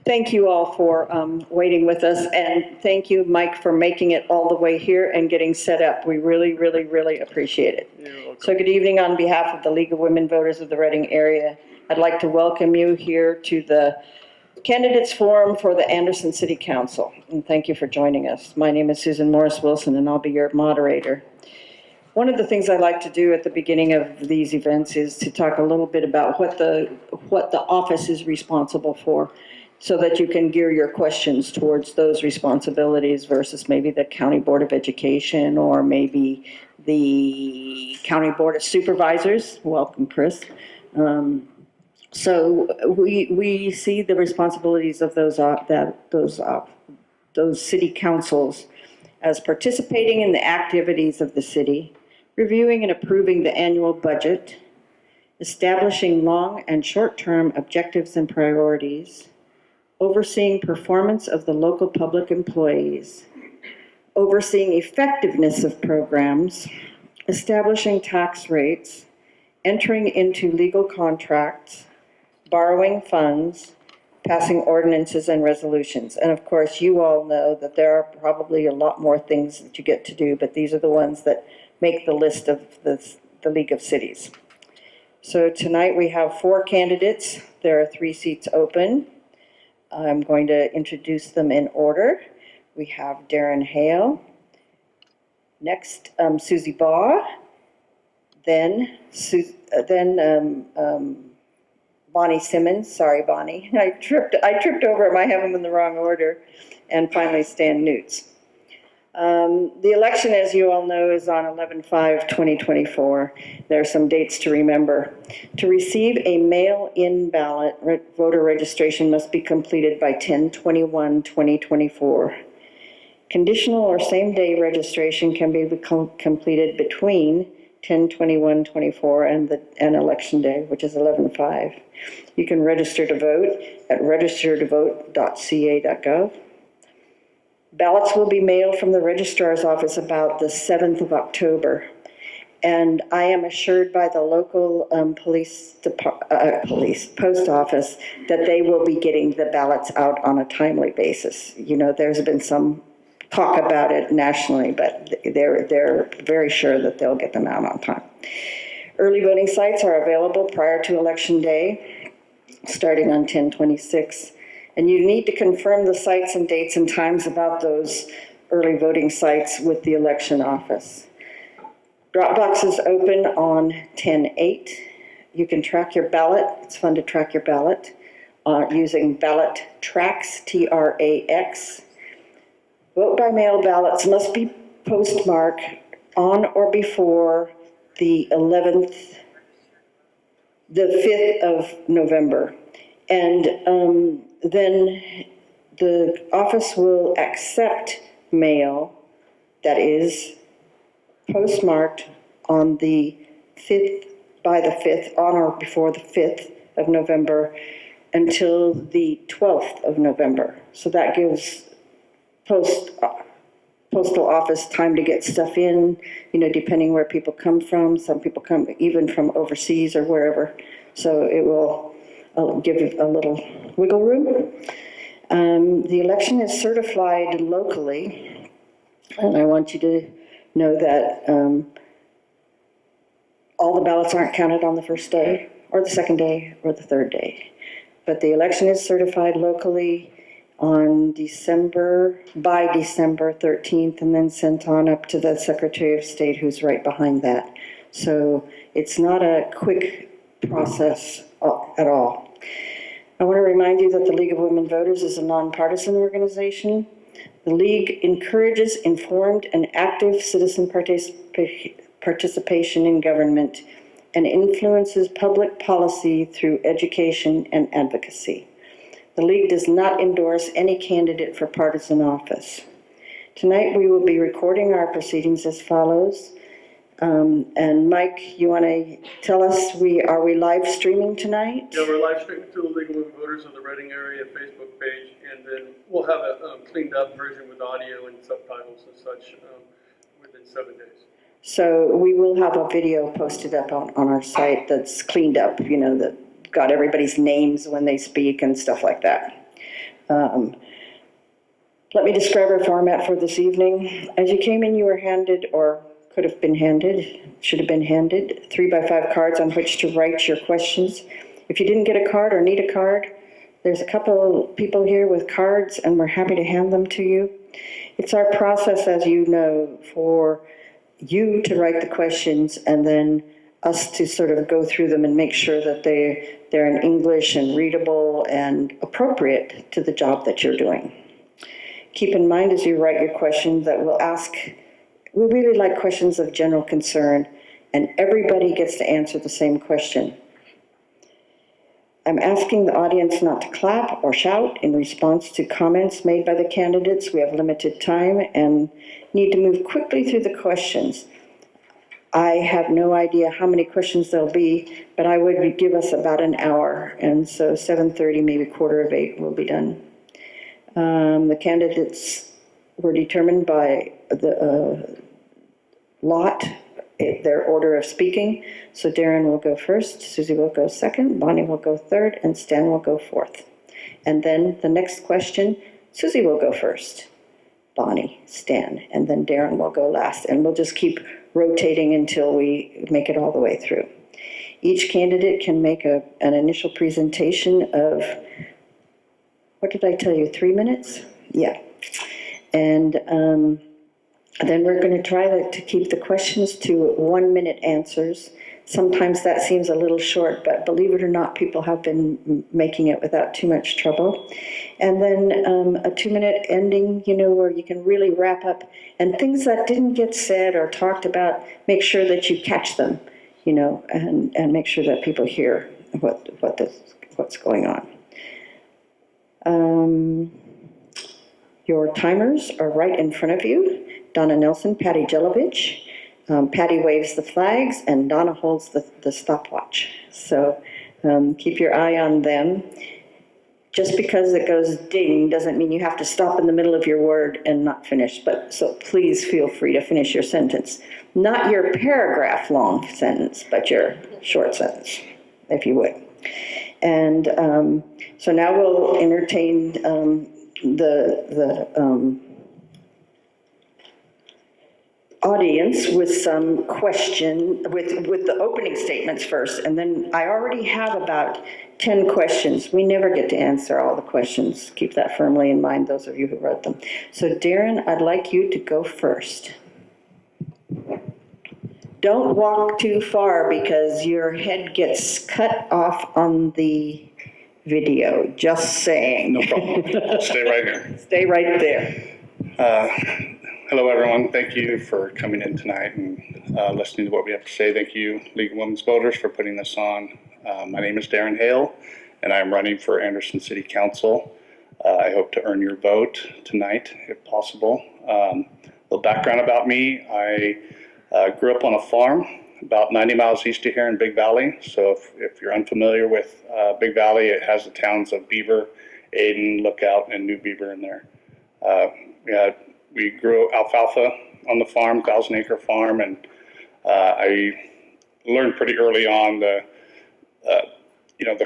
Thank you all for waiting with us, and thank you, Mike, for making it all the way here and getting set up. We really, really, really appreciate it. You're welcome. So good evening on behalf of the League of Women Voters of the Reading area. I'd like to welcome you here to the Candidates Forum for the Anderson City Council, and thank you for joining us. My name is Susan Morris Wilson, and I'll be your moderator. One of the things I like to do at the beginning of these events is to talk a little bit about what the office is responsible for, so that you can gear your questions towards those responsibilities versus maybe the County Board of Education or maybe the County Board of Supervisors. Welcome, Chris. So we see the responsibilities of those city councils as participating in the activities of the city, reviewing and approving the annual budget, establishing long and short-term objectives and priorities, overseeing performance of the local public employees, overseeing effectiveness of programs, establishing tax rates, entering into legal contracts, borrowing funds, passing ordinances and resolutions. And of course, you all know that there are probably a lot more things that you get to do, but these are the ones that make the list of the League of Cities. So tonight we have 4 candidates. There are 3 seats open. I'm going to introduce them in order. We have Darren Hale, next Susie Baugh, then Bonnie Simmons. Sorry, Bonnie, I tripped over them. I have them in the wrong order, and finally Stan Newts. The election, as you all know, is on 11/5/2024. There are some dates to remember. To receive a mail-in ballot, voter registration must be completed by 10/21/2024. Conditional or same-day registration can be completed between 10/21/24 and Election Day, which is 11/5. You can register to vote at registertovote.ca.gov. Ballots will be mailed from the registrar's office about the 7th of October. And I am assured by the local police post office that they will be getting the ballots out on a timely basis. You know, there's been some talk about it nationally, but they're very sure that they'll get them out on time. Early voting sites are available prior to Election Day, starting on 10/26. And you need to confirm the sites and dates and times about those early voting sites with the election office. Drop boxes open on 10/8. You can track your ballot. It's fun to track your ballot using ballot tracks, TRAX. Vote by mail ballots must be postmarked on or before the 5th of November. And then the office will accept mail that is postmarked on the 5th, by the 5th, on or before the 5th of November until the 12th of November. So that gives postal office time to get stuff in, you know, depending where people come from. Some people come even from overseas or wherever. So it will give it a little wiggle room. The election is certified locally, and I want you to know that all the ballots aren't counted on the first day, or the second day, or the third day. But the election is certified locally on by December 13th, and then sent on up to the Secretary of State, who's right behind that. So it's not a quick process at all. I want to remind you that the League of Women Voters is a nonpartisan organization. The League encourages informed and active citizen participation in government and influences public policy through education and advocacy. The League does not endorse any candidate for partisan office. Tonight we will be recording our proceedings as follows. And Mike, you want to tell us, are we live streaming tonight? Yeah, we're live streaming through the League of Women Voters of the Reading area Facebook page, and then we'll have a cleaned up version with audio and subtitles and such within 7 days. So we will have a video posted up on our site that's cleaned up, you know, that got everybody's names when they speak and stuff like that. Let me describe our format for this evening. As you came in, you were handed, or could have been handed, should have been handed, 3x5 cards on which to write your questions. If you didn't get a card or need a card, there's a couple people here with cards, and we're happy to hand them to you. It's our process, as you know, for you to write the questions and then us to sort of go through them and make sure that they're in English and readable and appropriate to the job that you're doing. Keep in mind as you write your questions that we really like questions of general concern, and everybody gets to answer the same question. I'm asking the audience not to clap or shout in response to comments made by the candidates. We have limited time and need to move quickly through the questions. I have no idea how many questions there'll be, but I would give us about an hour, and so 7:30, maybe 7:45 will be done. The candidates were determined by the lot, their order of speaking. So Darren will go first, Susie will go second, Bonnie will go third, and Stan will go fourth. And then the next question, Susie will go first, Bonnie, Stan, and then Darren will go last. And we'll just keep rotating until we make it all the way through. Each candidate can make an initial presentation of, what did I tell you, 3 minutes? Yeah. And then we're going to try to keep the questions to 1 minute answers. Sometimes that seems a little short, but believe it or not, people have been making it without too much trouble. And then a 2-minute ending, where you can really wrap up, and things that didn't get said or talked about, make sure that you catch them, and make sure that people hear what's going on. Your timers are right in front of you. Donna Nelson, Patty Jelovich. Patty waves the flags, and Donna holds the stopwatch. So keep your eye on them. Just because it goes ding doesn't mean you have to stop in the middle of your word and not finish. So please feel free to finish your sentence. Not your paragraph-long sentence, but your short sentence, if you would. And so now we'll entertain the audience with some question, with the opening statements first, and then I already have about 10 questions. We never get to answer all the questions. Keep that firmly in mind, those of you who wrote them. So Darren, I'd like you to go first. Don't walk too far because your head gets cut off on the video, just saying. No problem. I'll stay right here. Stay right there. Hello, everyone. Thank you for coming in tonight and listening to what we have to say. Thank you, League of Women's Voters, for putting this on. My name is Darren Hale, and I'm running for Anderson City Council. I hope to earn your vote tonight, if possible. A little background about me. I grew up on a farm about 90 miles east of here in Big Valley. So if you're unfamiliar with Big Valley, it has the towns of Beaver, Aden, Lookout, and New Beaver in there. We grew alfalfa on the farm, 1,000-acre farm, and I learned pretty early on the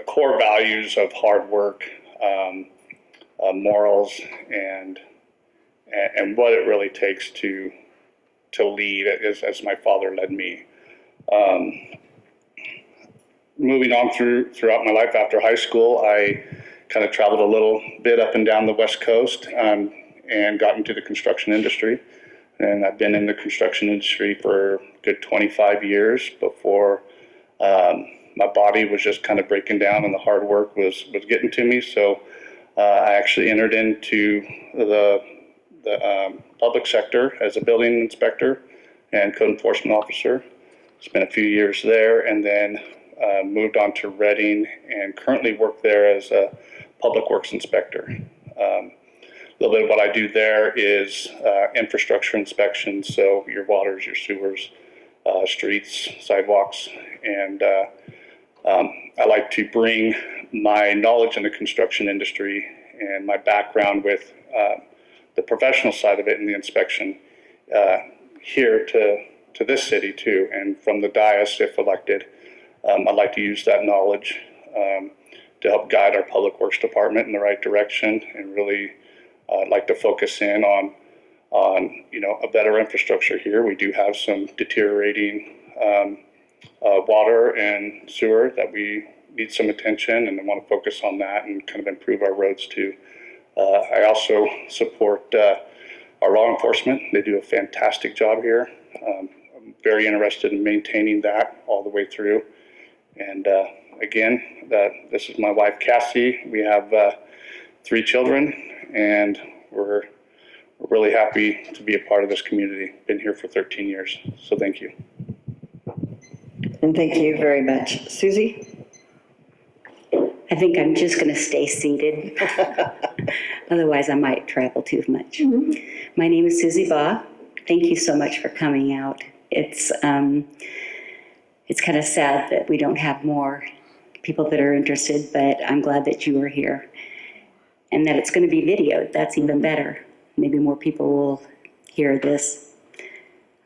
core values of hard work, morals, and what it really takes to lead, as my father led me. Moving on throughout my life after high school, I kind of traveled a little bit up and down the West Coast and got into the construction industry. And I've been in the construction industry for a good 25 years before my body was just kind of breaking down and the hard work was getting to me. So I actually entered into the public sector as a building inspector and code enforcement officer. Spent a few years there, and then moved on to Reading and currently work there as a public works inspector. A little bit of what I do there is infrastructure inspections, so your waters, your sewers, streets, sidewalks, and I like to bring my knowledge in the construction industry and my background with the professional side of it in the inspection here to this city too, and from the dais, if elected. I'd like to use that knowledge help guide our public works department in the right direction, and really like to focus in on a better infrastructure here. We do have some deteriorating water and sewer that we need some attention, and I want to focus on that and kind of improve our roads too. I also support our law enforcement. They do a fantastic job here. I'm very interested in maintaining that all the way through. And again, this is my wife, Cassie. We have 3 children, and we're really happy to be a part of this community. Been here for 13 years, so thank you. And thank you very much. Susie? I think I'm just going to stay seated. Otherwise, I might travel too much. My name is Susie Baugh. Thank you so much for coming out. It's kind of sad that we don't have more people that are interested, but I'm glad that you are here. And that it's going to be videoed. That's even better. Maybe more people will hear this.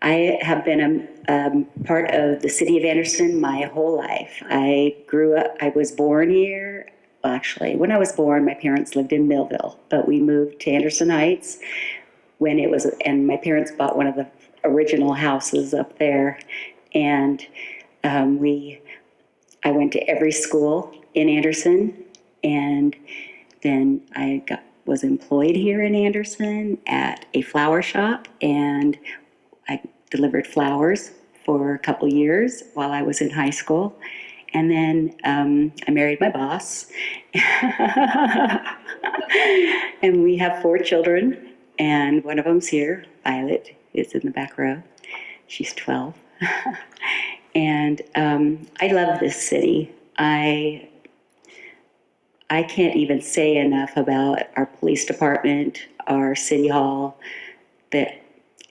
I have been a part of the city of Anderson my whole life. I grew up, I was born here. Well, actually, when I was born, my parents lived in Millville, but we moved to Anderson Heights when it was, and my parents bought one of the original houses up there. And I went to every school in Anderson, and then I was employed here in Anderson at a flower shop, and I delivered flowers for a couple years while I was in high school. And then I married my boss. And we have 4 children, and one of them's here. Violet is in the back row. She's 12. And I love this city. I can't even say enough about our police department, our city hall, that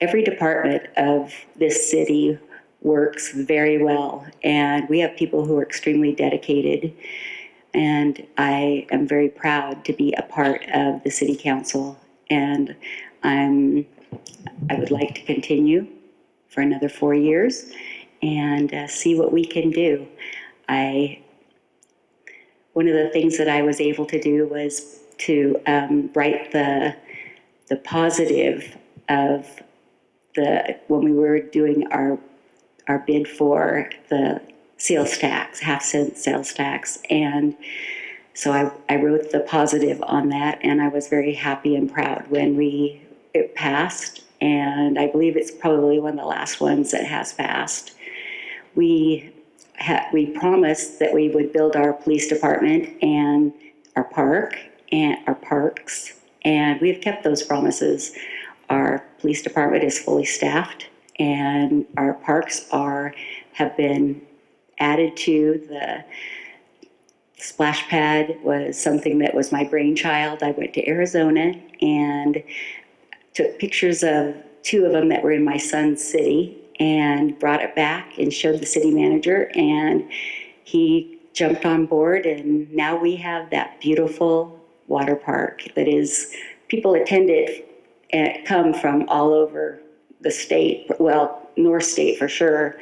every department of this city works very well, and we have people who are extremely dedicated, and I am very proud to be a part of the city council, and I would like to continue for another 4 years and see what we can do. One of the things that I was able to do was to write the positive of when we were doing our bid for the sales tax, half-cent sales tax. And so I wrote the positive on that, and I was very happy and proud when it passed. And I believe it's probably one of the last ones that has passed. We promised that we would build our police department and our park and our parks, and we have kept those promises. Our police department is fully staffed, and our parks have been added to. The splash pad was something that was my brainchild. I went to Arizona and took pictures of 2 of them that were in my son's city and brought it back and showed the city manager, and he jumped on board, and now we have that beautiful water park that is, people attend it and come from all over the state, well, North State for sure.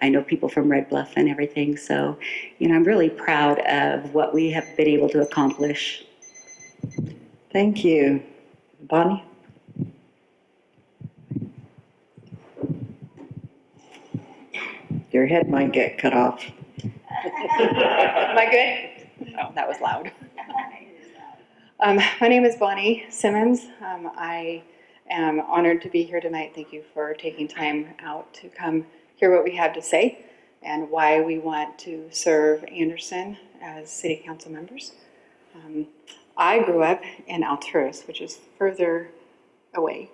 I know people from Red Bluff and everything. So, I'm really proud of what we have been able to accomplish. Thank you. Bonnie? Your head might get cut off. Am I good? Oh, that was loud. My name is Bonnie Simmons. I am honored to be here tonight. Thank you for taking time out to come hear what we have to say and why we want to serve Anderson as city council members. I grew up in Alturas, which is further away,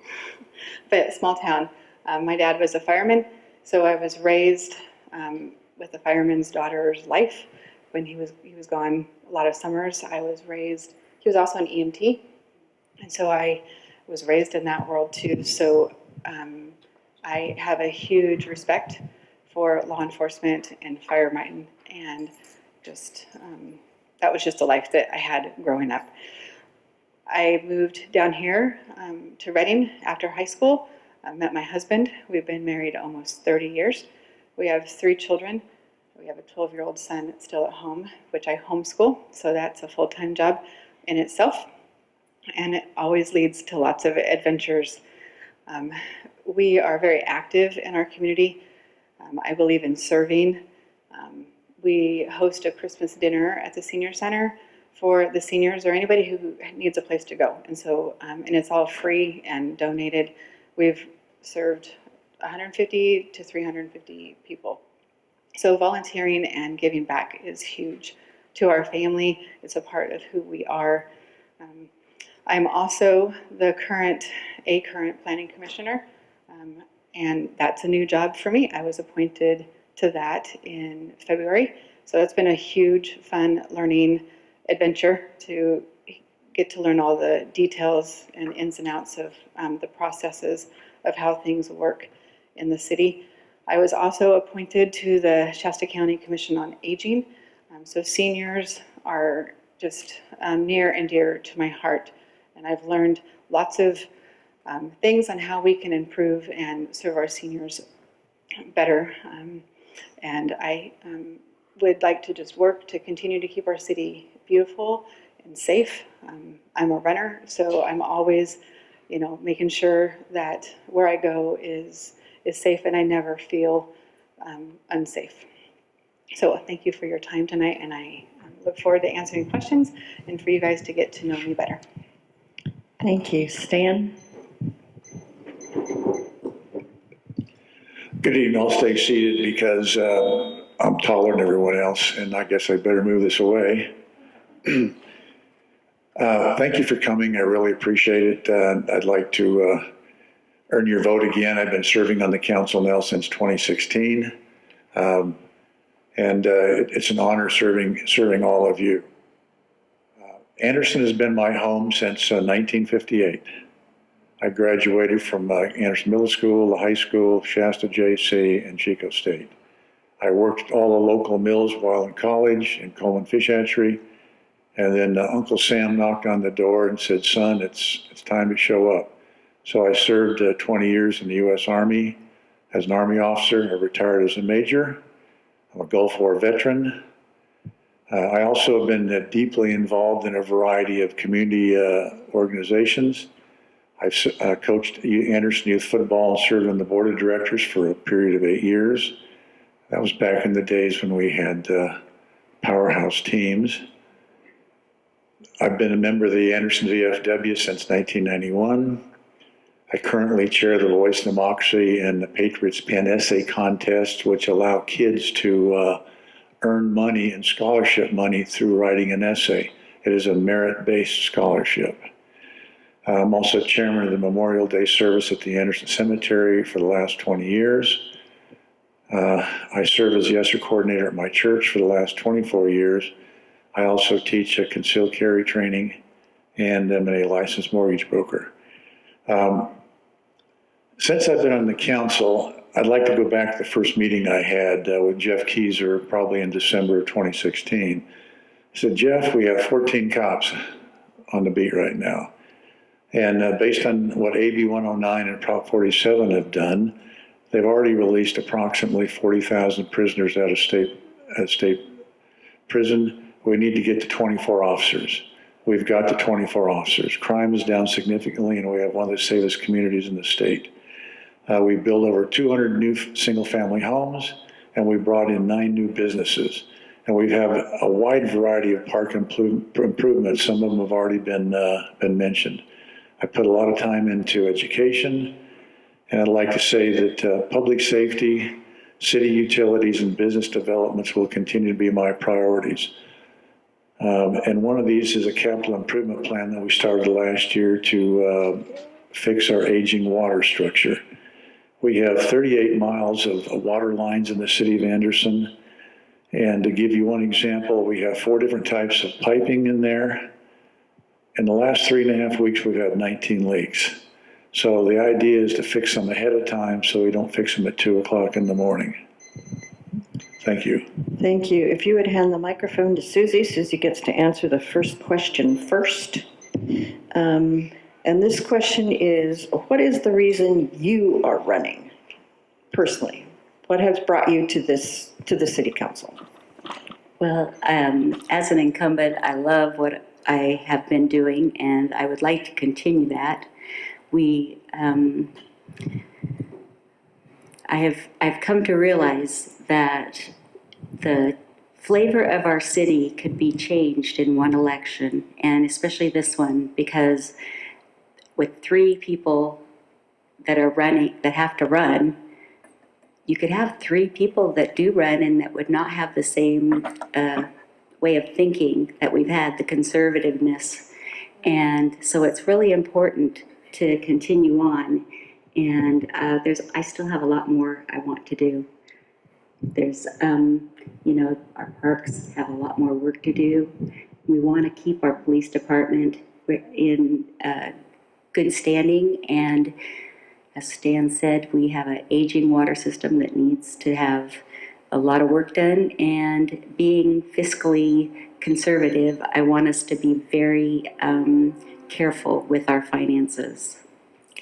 but a small town. My dad was a fireman, so I was raised with a fireman's daughter's life. When he was gone a lot of summers, I was raised. He was also an EMT, and so I was raised in that world too. So I have a huge respect for law enforcement and firemen, and just that was just a life that I had growing up. I moved down here to Reading after high school. I met my husband. We've been married almost 30 years. We have 3 children. We have a 12-year-old son still at home, which I homeschool, so that's a full-time job in itself. And it always leads to lots of adventures. We are very active in our community. I believe in serving. We host a Christmas dinner at the senior center for the seniors or anybody who needs a place to go. And so, and it's all free and donated. We've served 150 to 350 people. So volunteering and giving back is huge to our family. It's a part of who we are. I'm also the current planning commissioner, and that's a new job for me. I was appointed to that in February. So it's been a huge, fun learning adventure to get to learn all the details and ins and outs of the processes of how things work in the city. I was also appointed to the Shasta County Commission on Aging. So seniors are just near and dear to my heart. And I've learned lots of things on how we can improve and serve our seniors better. And I would like to just work to continue to keep our city beautiful and safe. I'm a runner, so I'm always, making sure that where I go is safe, and I never feel unsafe. So thank you for your time tonight, and I look forward to answering questions and for you guys to get to know me better. Thank you. Stan? Good evening. I'll stay seated because I'm taller than everyone else, and I guess I better move this away. Thank you for coming. I really appreciate it. I'd like to earn your vote again. I've been serving on the council now since 2016, and it's an honor serving all of you. Anderson has been my home since 1958. I graduated from Anderson Middle School, the high school, Shasta JC, and Chico State. I worked at all the local mills while in college in Coleman Fish Hatchery, and then Uncle Sam knocked on the door and said, "Son, it's time to show up." So I served 20 years in the U.S. Army as an Army officer. I retired as a major. I'm a Gulf War veteran. I also have been deeply involved in a variety of community organizations. I've coached Anderson Youth Football and served on the board of directors for a period of 8 years. That was back in the days when we had powerhouse teams. I've been a member of the Anderson VFW since 1991. I currently chair the Voice Democracy and the Patriots Pen Essay Contest, which allow kids to earn money and scholarship money through writing an essay. It is a merit-based scholarship. I'm also chairman of the Memorial Day service at the Anderson Cemetery for the last 20 years. I serve as the ESSER coordinator at my church for the last 24 years. I also teach a concealed carry training, and I'm a licensed mortgage broker. Since I've been on the council, I'd like to go back to the first meeting I had with Jeff Keyser, probably in December of 2016. I said, "Jeff, we have 14 cops on the beat right now. And based on what AB 109 and Prop 47 have done, they've already released approximately 40,000 prisoners out of state prison. We need to get to 24 officers. We've got to 24 officers. Crime is down significantly, and we have one of the safest communities in the state. We built over 200 new single-family homes, and we brought in 9 new businesses. And we have a wide variety of park improvements. Some of them have already been mentioned. I put a lot of time into education, and I'd like to say that public safety, city utilities, and business developments will continue to be my priorities. And one of these is a capital improvement plan that we started last year to fix our aging water structure. We have 38 miles of water lines in the city of Anderson. And to give you one example, we have 4 different types of piping in there. In the last 3.5 weeks, we've had 19 leaks. So the idea is to fix them ahead of time so we don't fix them at 2 o'clock in the morning. Thank you. Thank you. If you would hand the microphone to Susie, Susie gets to answer the first question first. And this question is, what is the reason you are running personally What has brought you to the city council? Well, as an incumbent, I love what I have been doing, and I would like to continue that. I've come to realize that the flavor of our city could be changed in one election, and especially this one, because with 3 people that are running, that have to run, you could have 3 people that do run and that would not have the same way of thinking that we've had, the conservativeness. And so it's really important to continue on. And I still have a lot more I want to do. There's, our parks have a lot more work to do. We want to keep our police department in good standing, and as Stan said, we have an aging water system that needs to have a lot of work done, and being fiscally conservative, I want us to be very careful with our finances.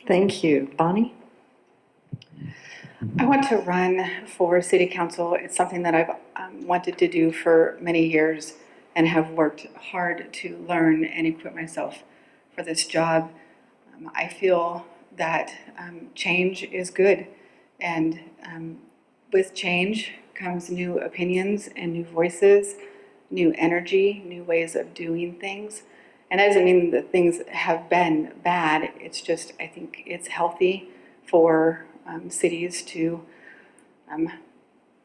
Thank you. Bonnie? I want to run for city council. It's something that I've wanted to do for many years and have worked hard to learn and equip myself for this job. I feel that change is good, and with change comes new opinions and new voices, new energy, new ways of doing things. And that doesn't mean that things have been bad. It's just, I think it's healthy for cities to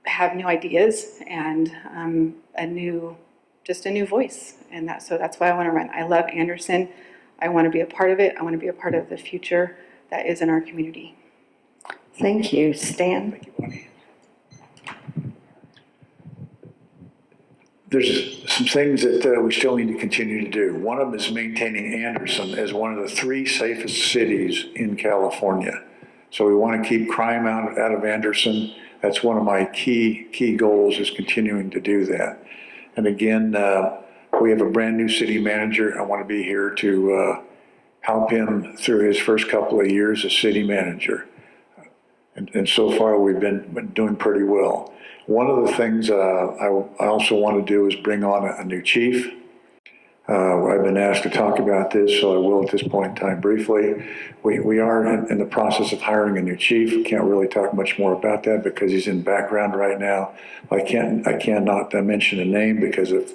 have new ideas and a new voice. And that's why I want to run. I love Anderson. I want to be a part of it. I want to be a part of the future that is in our community. Thank you. Stan? Thank you, Bonnie. There's some things that we still need to continue to do. One of them is maintaining Anderson as one of the 3 safest cities in California. So we want to keep crime out of Anderson. That's one of my key goals, is continuing to do that. And again, we have a brand new city manager. I want to be here to help him through his first couple of years as city manager. And so far, we've been doing pretty well. One of the things I also want to do is bring on a new chief. I've been asked to talk about this, so I will at this point in time briefly. We are in the process of hiring a new chief. Can't really talk much more about that because he's in background right now. I cannot mention a name, because if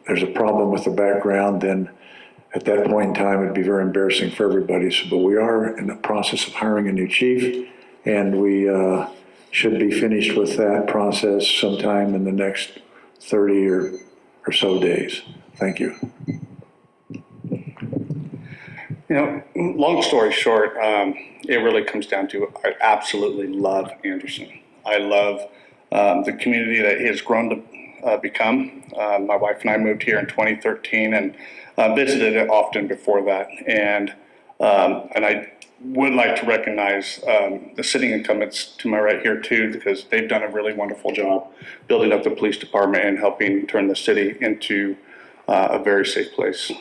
there's a problem with the background, then at that point in time, it'd be very embarrassing for everybody. But we are in the process of hiring a new chief, and we should be finished with that process sometime in the next 30 or so days. Thank you. Long story short, it really comes down to, I absolutely love Anderson. I love the community that he has grown to become. My wife and I moved here in 2013 and visited it often before that. And I would like to recognize the sitting incumbents to my right here too, because they've done a really wonderful job building up the police department and helping turn the city into a very safe place.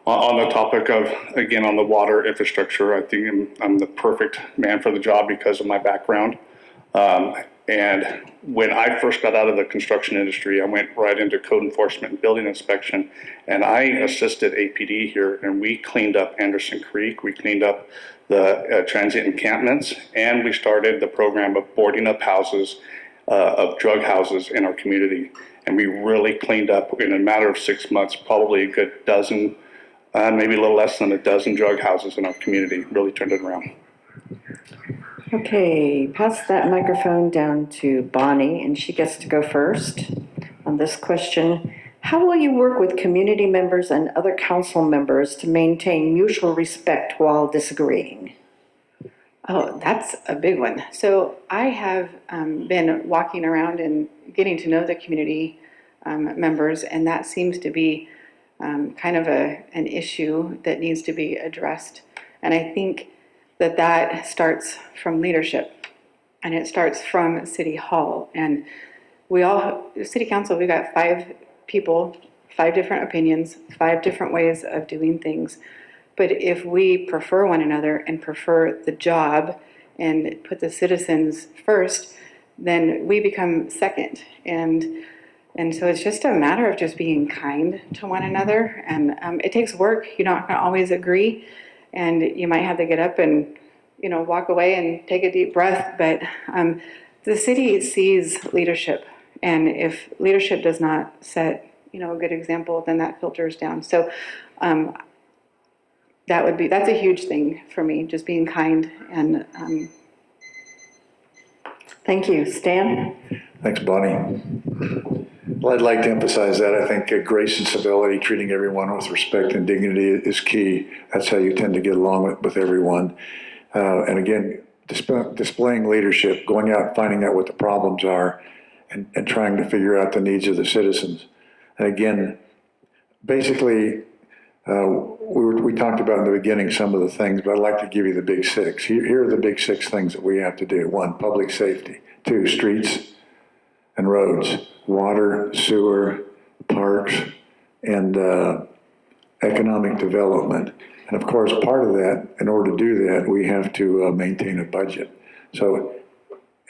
On the topic of, again, on the water infrastructure, I think I'm the perfect man for the job because of my background. And when I first got out of the construction industry, I went right into code enforcement and building inspection, and I assisted APD here, and we cleaned up Anderson Creek, we cleaned up the transient encampments, and we started the program of boarding up houses, of drug houses in our community. And we really cleaned up, in a matter of 6 months, probably a good dozen, maybe a little less than a dozen drug houses in our community. Really turned it around. Okay, pass that microphone down to Bonnie, and she gets to go first on this question. How will you work with community members and other council members to maintain mutual respect while disagreeing? Oh, that's a big one. So I have been walking around and getting to know the community members, and that seems to be kind of an issue that needs to be addressed. And I think that starts from leadership, and it starts from City Hall. And City Council, we've got 5 people, 5 different opinions, 5 different ways of doing things. But if we prefer one another and prefer the job and put the citizens first, then we become second. And so it's just a matter of just being kind to one another. And it takes work. You're not going to always agree. And you might have to get up and, walk away and take a deep breath. But the city sees leadership. And if leadership does not set, a good example, then that filters down. So that's a huge thing for me, just being kind. And Thank you. Stan? Thanks, Bonnie. Well, I'd like to emphasize that. I think grace and civility, treating everyone with respect and dignity is key. That's how you tend to get along with everyone. And again, displaying leadership, going out, finding out what the problems are, and trying to figure out the needs of the citizens. And again, basically, we talked about in the beginning some of the things, but I'd like to give you the big six. Here are the big six things that we have to do. 1, public safety. 2, streets and roads. Water, sewer, parks, and economic development. And of course, part of that, in order to do that, we have to maintain a budget. So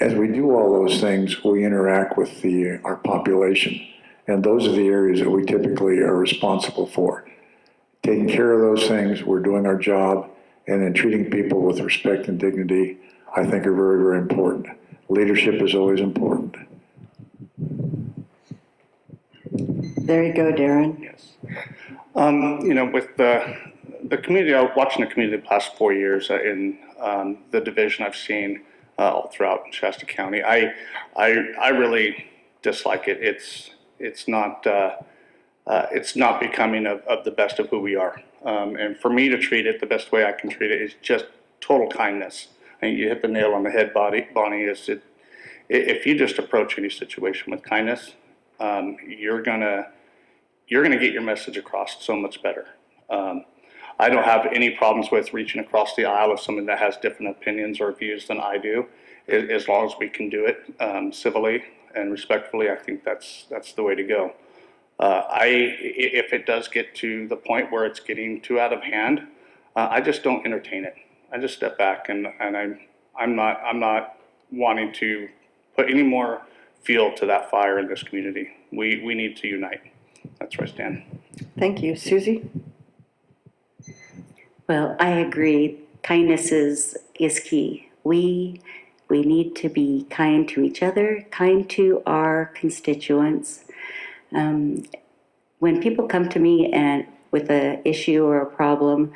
as we do all those things, we interact with our population. And those are the areas that we typically are responsible for. Taking care of those things, we're doing our job, and then treating people with respect and dignity, I think are very, very important. Leadership is always important. There you go, Darren. Yes. With the community, I was watching the community the past 4 years in the division I've seen all throughout Shasta County. I really dislike it. It's not becoming of the best of who we are. And for me to treat it the best way I can treat it is just total kindness. And you hit the nail on the head, Bonnie. If you just approach any situation with kindness, you're gonna get your message across so much better. I don't have any problems with reaching across the aisle with someone that has different opinions or views than I do, as long as we can do it civilly and respectfully. I think that's the way to go. If it does get to the point where it's getting too out of hand, I just don't entertain it. I just step back, and I'm not wanting to put any more fuel to that fire in this community. We need to unite. That's where I stand. Thank you. Susie? Well, I agree. Kindness is key. We need to be kind to each other, kind to our constituents. When people come to me and with an issue or a problem,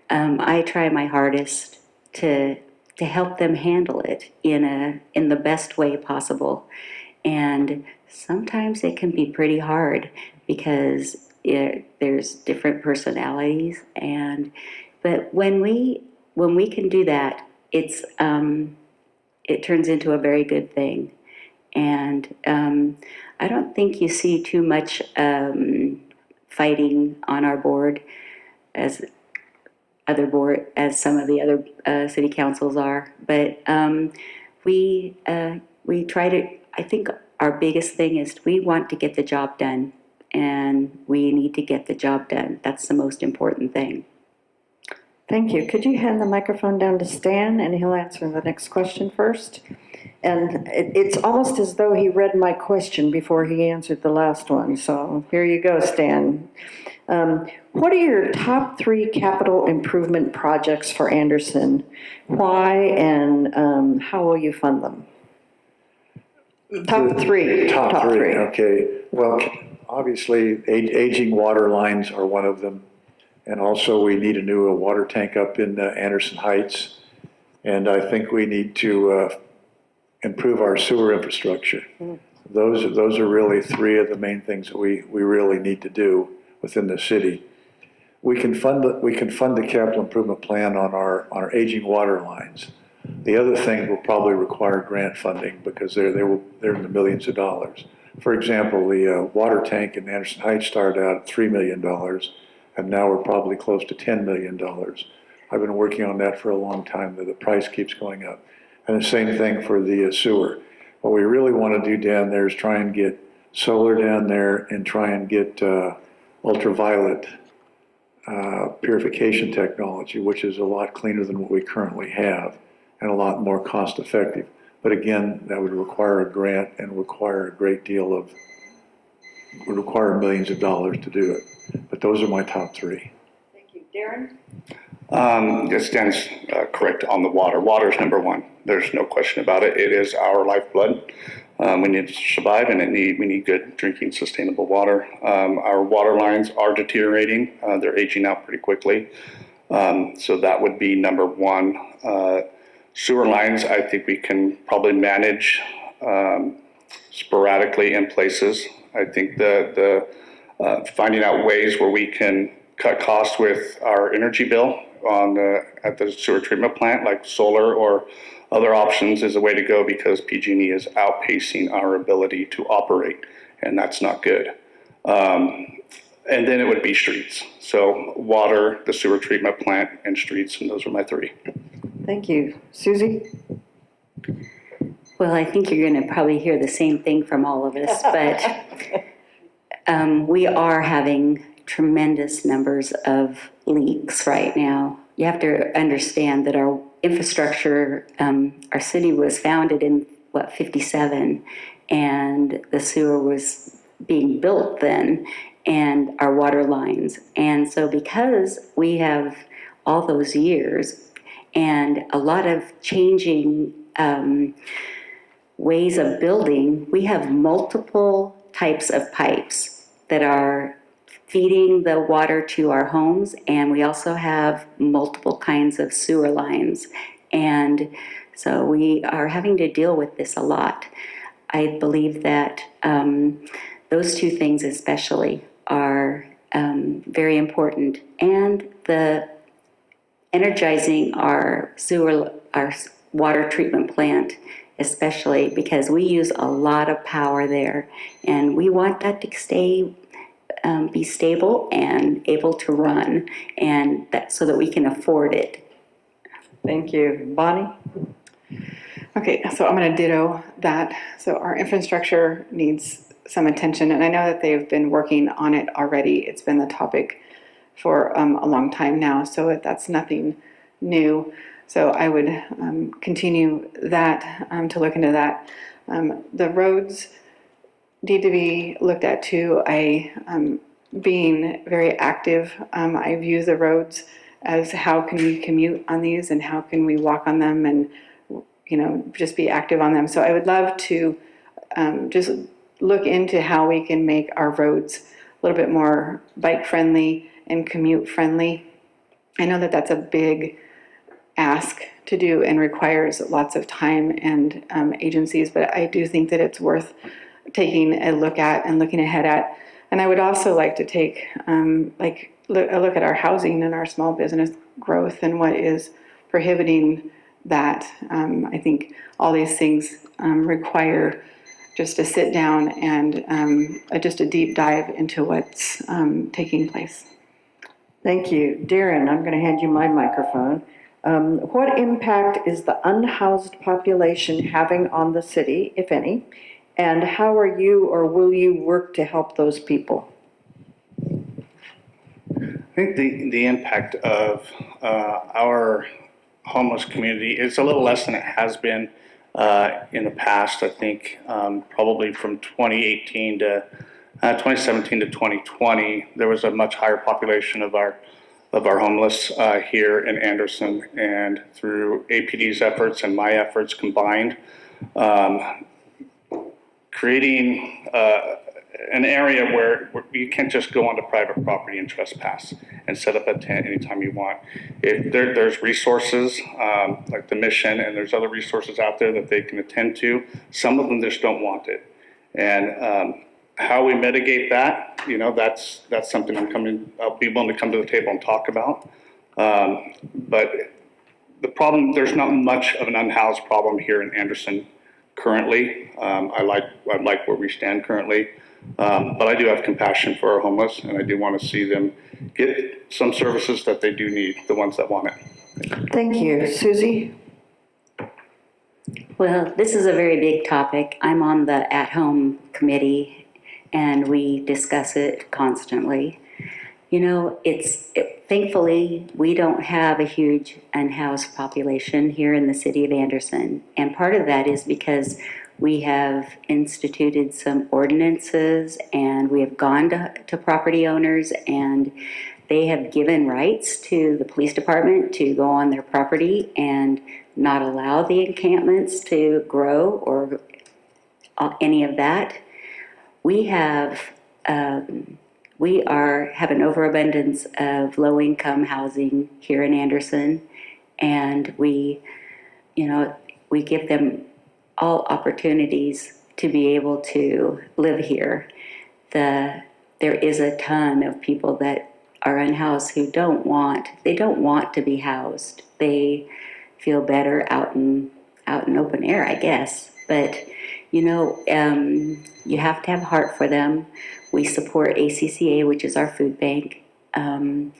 I try my hardest to help them handle it in the best way possible. And sometimes it can be pretty hard because there's different personalities. But when we can do that, it turns into a very good thing. And I don't think you see too much fighting on our board as some of the other city councils are. But we try to. I think our biggest thing is we want to get the job done, and we need to get the job done. That's the most important thing. Thank you. Could you hand the microphone down to Stan, and he'll answer the next question first? And it's almost as though he read my question before he answered the last one. So here you go, Stan. What are your top 3 capital improvement projects for Anderson? Why, and how will you fund them? Top 3. Top three. Okay. Well, obviously, aging water lines are one of them. And also, we need a new water tank up in Anderson Heights. And I think we need to improve our sewer infrastructure. Those are really 3 of the main things that we really need to do within the city. We can fund the capital improvement plan on our aging water lines. The other thing will probably require grant funding because they're in the millions of dollars. For example, the water tank in Anderson Heights started out at $3 million, and now we're probably close to $10 million. I've been working on that for a long time, but the price keeps going up. And the same thing for the sewer. What we really want to do down there is try and get solar down there and try and get ultraviolet purification technology, which is a lot cleaner than what we currently have. and a lot more cost effective. But again, that would require a grant and require a great deal of, would require millions of dollars to do it. But those are my top three. Thank you. Darren? Yes, Dan's correct on the water. Water is number one. There's no question about it. It is our lifeblood. We need to survive, and we need good drinking, sustainable water. Our water lines are deteriorating. They're aging out pretty quickly. So that would be number one. Sewer lines, I think we can probably manage sporadically in places. I think the finding out ways where we can cut costs with our energy bill at the sewer treatment plant, like solar or other options, is a way to go, because PG&E is outpacing our ability to operate, and that's not good. And then it would be streets. So water, the sewer treatment plant, and streets, and those are my three. Thank you. Susie? Well, I think you're going to probably hear the same thing from all of us, but we are having tremendous numbers of leaks right now. You have to understand that our infrastructure, our city was founded in, 57, and the sewer was being built then, and our water lines. And so because we have all those years and a lot of changing ways of building, we have multiple types of pipes that are feeding the water to our homes, and we also have multiple kinds of sewer lines. And so we are having to deal with this a lot. I believe that those two things especially are very important, and the energizing our water treatment plant, especially because we use a lot of power there, and we want that to be stable and able to run, and that so that we can afford it. Thank you. Bonnie? Okay, so I'm going to ditto that. So our infrastructure needs some attention, and I know that they've been working on it already. It's been the topic for a long time now, so that's nothing new. So I would continue that, to look into that. The roads need to be looked at too. Being very active, I view the roads as how can we commute on these and how can we walk on them and, just be active on them. So I would love to just look into how we can make our roads a little bit more bike friendly and commute friendly. I know that that's a big ask to do and requires lots of time and agencies, but I do think that it's worth taking a look at and looking ahead at. And I would also like to take a look at our housing and our small business growth and what is prohibiting that. I think all these things require just to sit down and just a deep dive into what's taking place. Thank you. Darren, I'm going to hand you my microphone. What impact is the unhoused population having on the city, if any? And how are you or will you work to help those people? I think the impact of our homeless community is a little less than it has been in the past. I think probably from 2018 to 2017 to 2020, there was a much higher population of our homeless here in Anderson, and through APD's efforts and my efforts combined, creating an area where you can't just go onto private property and trespass and set up a tent anytime you want. There's resources like the Mission, and there's other resources out there that they can attend to. Some of them just don't want it. And how we mitigate that, that's something I'll be willing to come to the table and talk about. But the problem, there's not much of an unhoused problem here in Anderson currently. I like where we stand currently. But I do have compassion for our homeless, and I do want to see them get some services that they do need, the ones that want it. Thank you. Susie? Well, this is a very big topic. I'm on the at-home committee, and we discuss it constantly. thankfully, we don't have a huge unhoused population here in the city of Anderson. And part of that is because we have instituted some ordinances and we have gone to property owners and they have given rights to the police department to go on their property and not allow the encampments to grow or any of that. We have have an overabundance of low-income housing here in Anderson, and we give them all opportunities to be able to live here. There is a ton of people that are unhoused who don't want to be housed. They feel better out in open air, I guess. But you have to have heart for them. We support ACCA, which is our food bank, and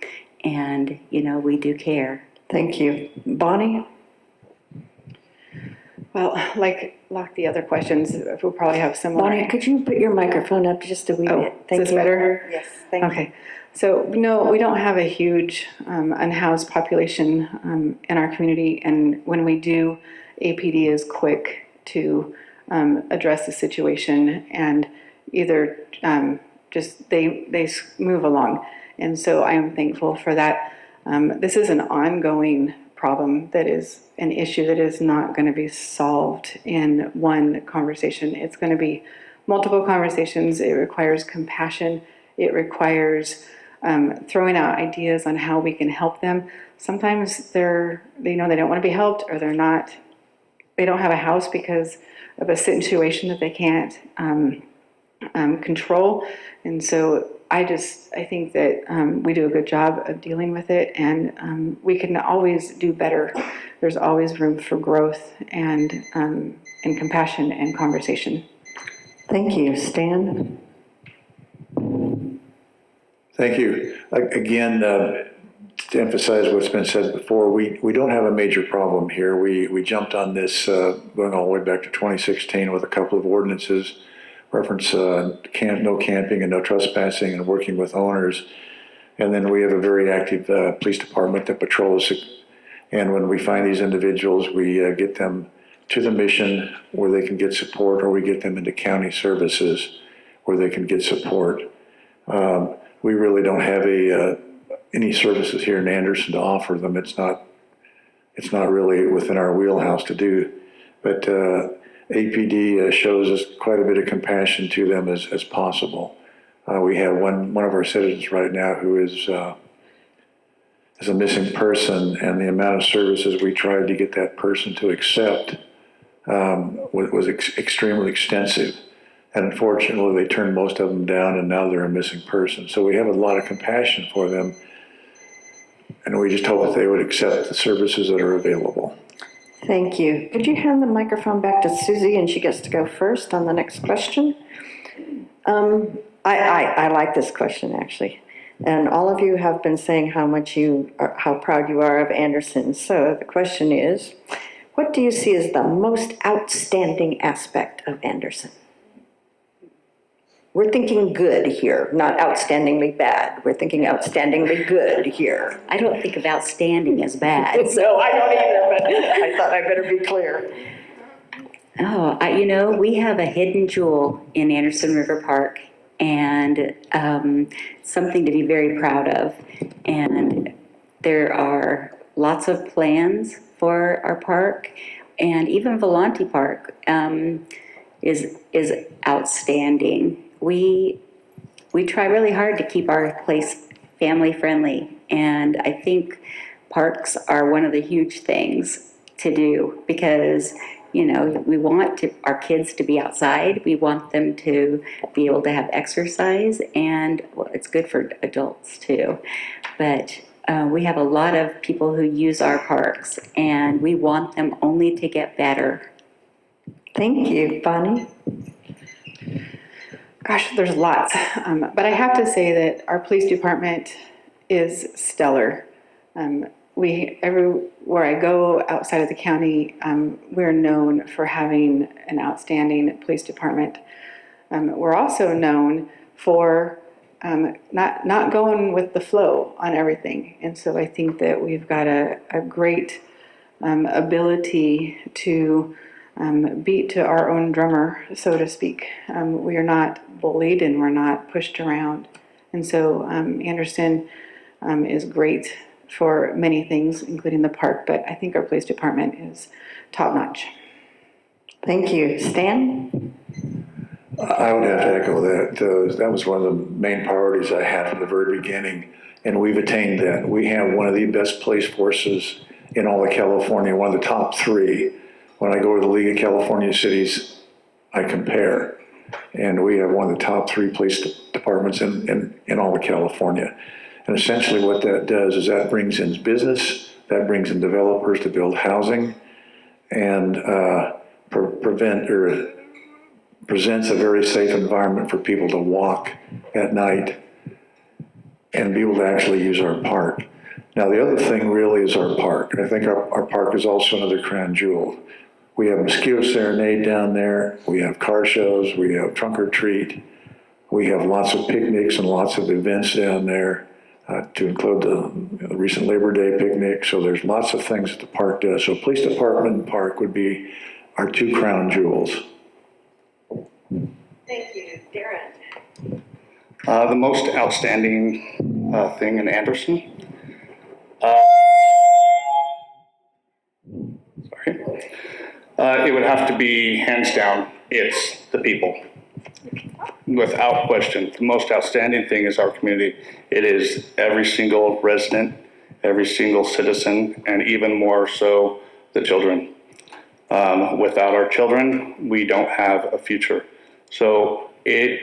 we do care. Thank you. Bonnie? Well, like the other questions, we'll probably have similar. Bonnie, could you put your microphone up just a wee bit? Thank is this you. better? Yes, thank you. Okay. So, no, we don't have a huge unhoused population in our community. And when we do, APD is quick to address the situation and either just they move along. And so I am thankful for that. This is an ongoing problem that is an issue that is not going to be solved in one conversation. It's going to be multiple conversations. It requires compassion. It requires throwing out ideas on how we can help them. Sometimes they don't want to be helped, or they don't have a house because of a situation that they can't control. And so I think that we do a good job of dealing with it, and we can always do better. There's always room for growth and compassion and conversation. Thank you. Stan? Thank you. Again, to emphasize what's been said before, we don't have a major problem here. We jumped on this going all the way back to 2016 with a couple of ordinances, reference no camping and no trespassing, and working with owners. And then we have a very active police department that patrols. And when we find these individuals, we get them to the mission where they can get support, or we get them into county services where they can get support. We really don't have any services here in Anderson to offer them. It's not really within our wheelhouse to do. But APD shows us quite a bit of compassion to them as possible. We have one of our citizens right now who is a missing person, and the amount of services we tried to get that person to accept was extremely extensive. And unfortunately, they turned most of them down, and now they're a missing person. So we have a lot of compassion for them, and we just hope that they would accept the services that are available. Thank you. Could you hand the microphone back to Susie, and she gets to go first on the next question? I like this question, actually. And all of you have been saying how proud you are of Anderson. So the question is, what do you see as the most outstanding aspect of Anderson? We're thinking good here, not outstandingly bad. We're thinking outstandingly good here. I don't think of outstanding as bad. No, I don't either, but I thought I better be clear. Oh, we have a hidden jewel in Anderson River Park, and something to be very proud of. And there are lots of plans for our park, and even Volante Park is outstanding. We try really hard to keep our place family friendly, and I think parks are one of the huge things to do because we want our kids to be outside. We want them to be able to have exercise, and it's good for adults too. But we have a lot of people who use our parks, and we want them only to get better. Thank you. Bonnie? Gosh, there's lots. But I have to say that our police department is stellar. Everywhere I go outside of the county, we're known for having an outstanding police department. We're also known for not going with the flow on everything. And so I think that we've got a great ability to beat to our own drummer, so to speak. We are not bullied and we're not pushed around. And so Anderson is great for many things, including the park, but I think our police department is top notch. Thank you. Stan? I would have to echo that. That was one of the main priorities I had from the very beginning, and we've attained that. We have one of the best police forces in all of California, one of the top three. When I go to the League of California Cities, I compare, and we have one of the top three police departments in all of California. And essentially what that does is that brings in business, that brings in developers to build housing, and presents a very safe environment for people to walk at night and be able to actually use our park. Now, the other thing really is our park. I think our park is also another crown jewel. We have Mosquito Serenade down there. We have car shows. We have Trunk or Treat. We have lots of picnics and lots of events down there, to include the recent Labor Day picnic. So there's lots of things that the park does. So police department and park would be our two crown jewels. Thank you. Darren? The most outstanding thing in Anderson. It would have to be, hands down, it's the people. Without question, the most outstanding thing is our community. It is every single resident, every single citizen, and even more so the children. Without our children, we don't have a future. So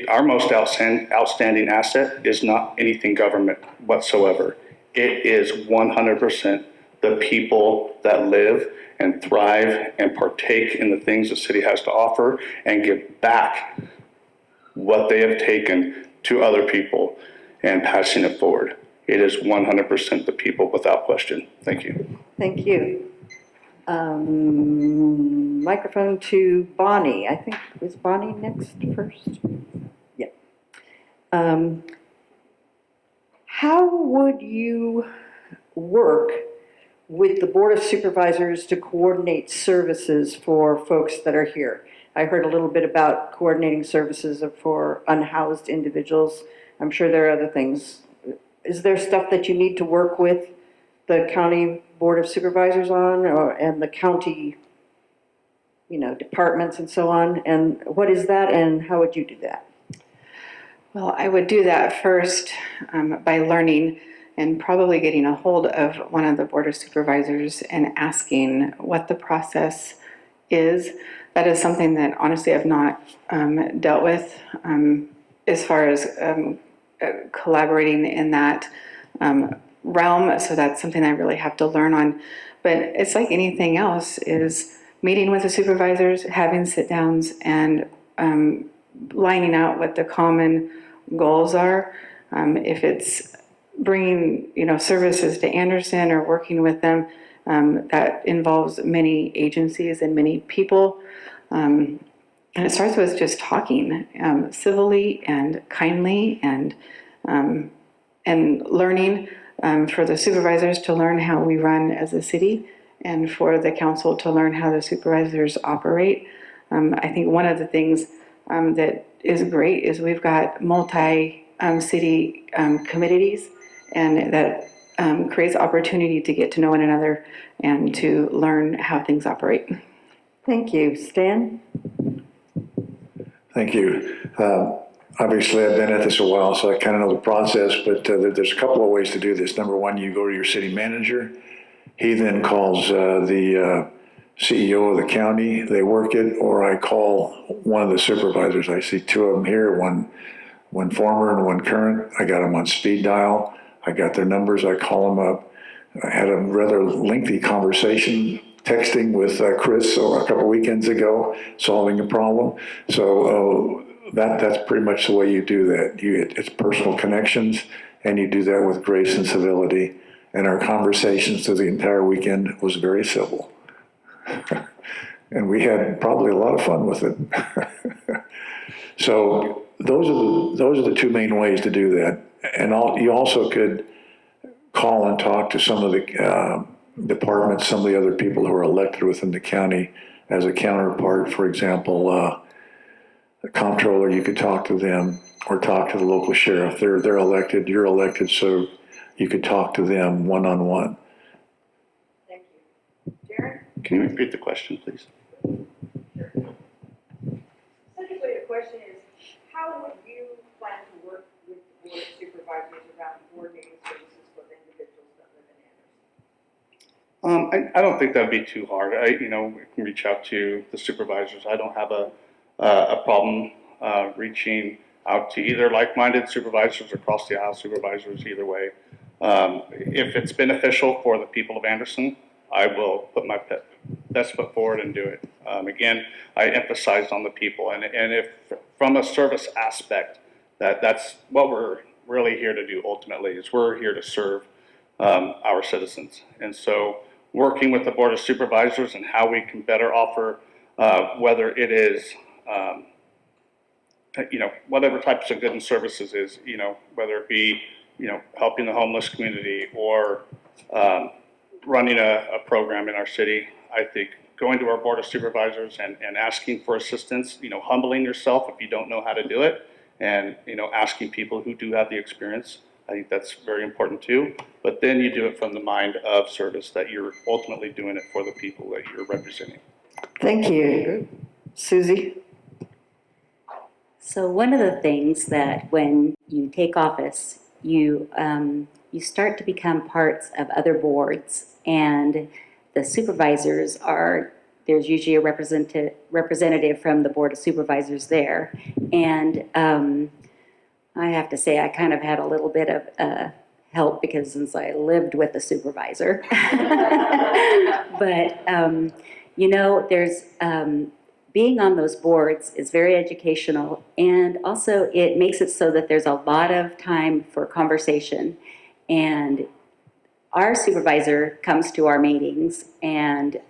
our most outstanding asset is not anything government whatsoever. It is 100% the people that live and thrive and partake in the things the city has to offer and give back what they have taken to other people and passing it forward. It is 100% the people without question. Thank you. Thank you. Microphone to Bonnie. I think, was Bonnie next first? Yeah. How would you work with the Board of Supervisors to coordinate services for folks that are here? I heard a little bit about coordinating services for unhoused individuals. I'm sure there are other things. Is there stuff that you need to work with the county Board of Supervisors on, and the county, departments and so on? And what is that, and how would you do that? Well, I would do that first by learning and probably getting a hold of one of the Board of Supervisors and asking what the process is. That is something that honestly I've not dealt with as far as collaborating in that realm. So that's something I really have to learn on. But it's like anything else, is meeting with the supervisors, having sit downs, and lining out what the common goals are. If it's bringing services to Anderson or working with them, that involves many agencies and many people. And it starts with just talking civilly and kindly, and learning for the supervisors to learn how we run as a city, and for the council to learn how the supervisors operate. I think one of the things that is great is we've got multi-city committees, and that creates opportunity to get to know one another and to learn how things operate. Thank you. Stan? Thank you. Obviously, I've been at this a while, so I kind of know the process, but there's a couple of ways to do this. Number one, you go to your city manager. He then calls the CEO of the county. They work it, or I call one of the supervisors. I see two of them here, one former and one current. I got them on speed dial. I got their numbers. I call them up. I had a rather lengthy conversation texting with Chris a couple weekends ago, solving a problem. So that's pretty much the way you do that. It's personal connections, and you do that with grace and civility. And our conversations through the entire weekend was very civil. And we had probably a lot of fun with it. So those are the two main ways to do that. And you also could call and talk to some of the departments, some of the other people who are elected within the county as a counterpart. For example, the comptroller, you could talk to them, or talk to the local sheriff. They're elected, you're elected, so you could talk to them one-on-one. Thank you. Darren? Can you repeat the question, please? Essentially, the question is, how would you plan to work with the board of supervisors around coordinating services for the individuals that live in Anderson? I don't think that'd be too hard. We can reach out to the supervisors. I don't have a problem reaching out to either like-minded supervisors or across the aisle supervisors, either way. If it's beneficial for the people of Anderson, I will put my best foot forward and do it. Again, I emphasized on the people, and if from a service aspect, that's what we're really here to do ultimately, is we're here to serve our citizens. And so working with the Board of Supervisors and how we can better offer, whether it is, whatever types of goods and services is, whether it be, helping the homeless community or running a program in our city. I think going to our Board of Supervisors and asking for assistance, humbling yourself if you don't know how to do it, and, asking people who do have the experience. I think that's very important too. But then you do it from the mind of service, that you're ultimately doing it for the people that you're representing. Thank you. Susie? So one of the things that when you take office, you start to become parts of other boards, and the supervisors there's usually a representative from the Board of Supervisors there. And I have to say I kind of had a little bit of help, because since I lived with the supervisor. But, there's being on those boards is very educational, and also it makes it so that there's a lot of time for conversation. And our supervisor comes to our meetings, and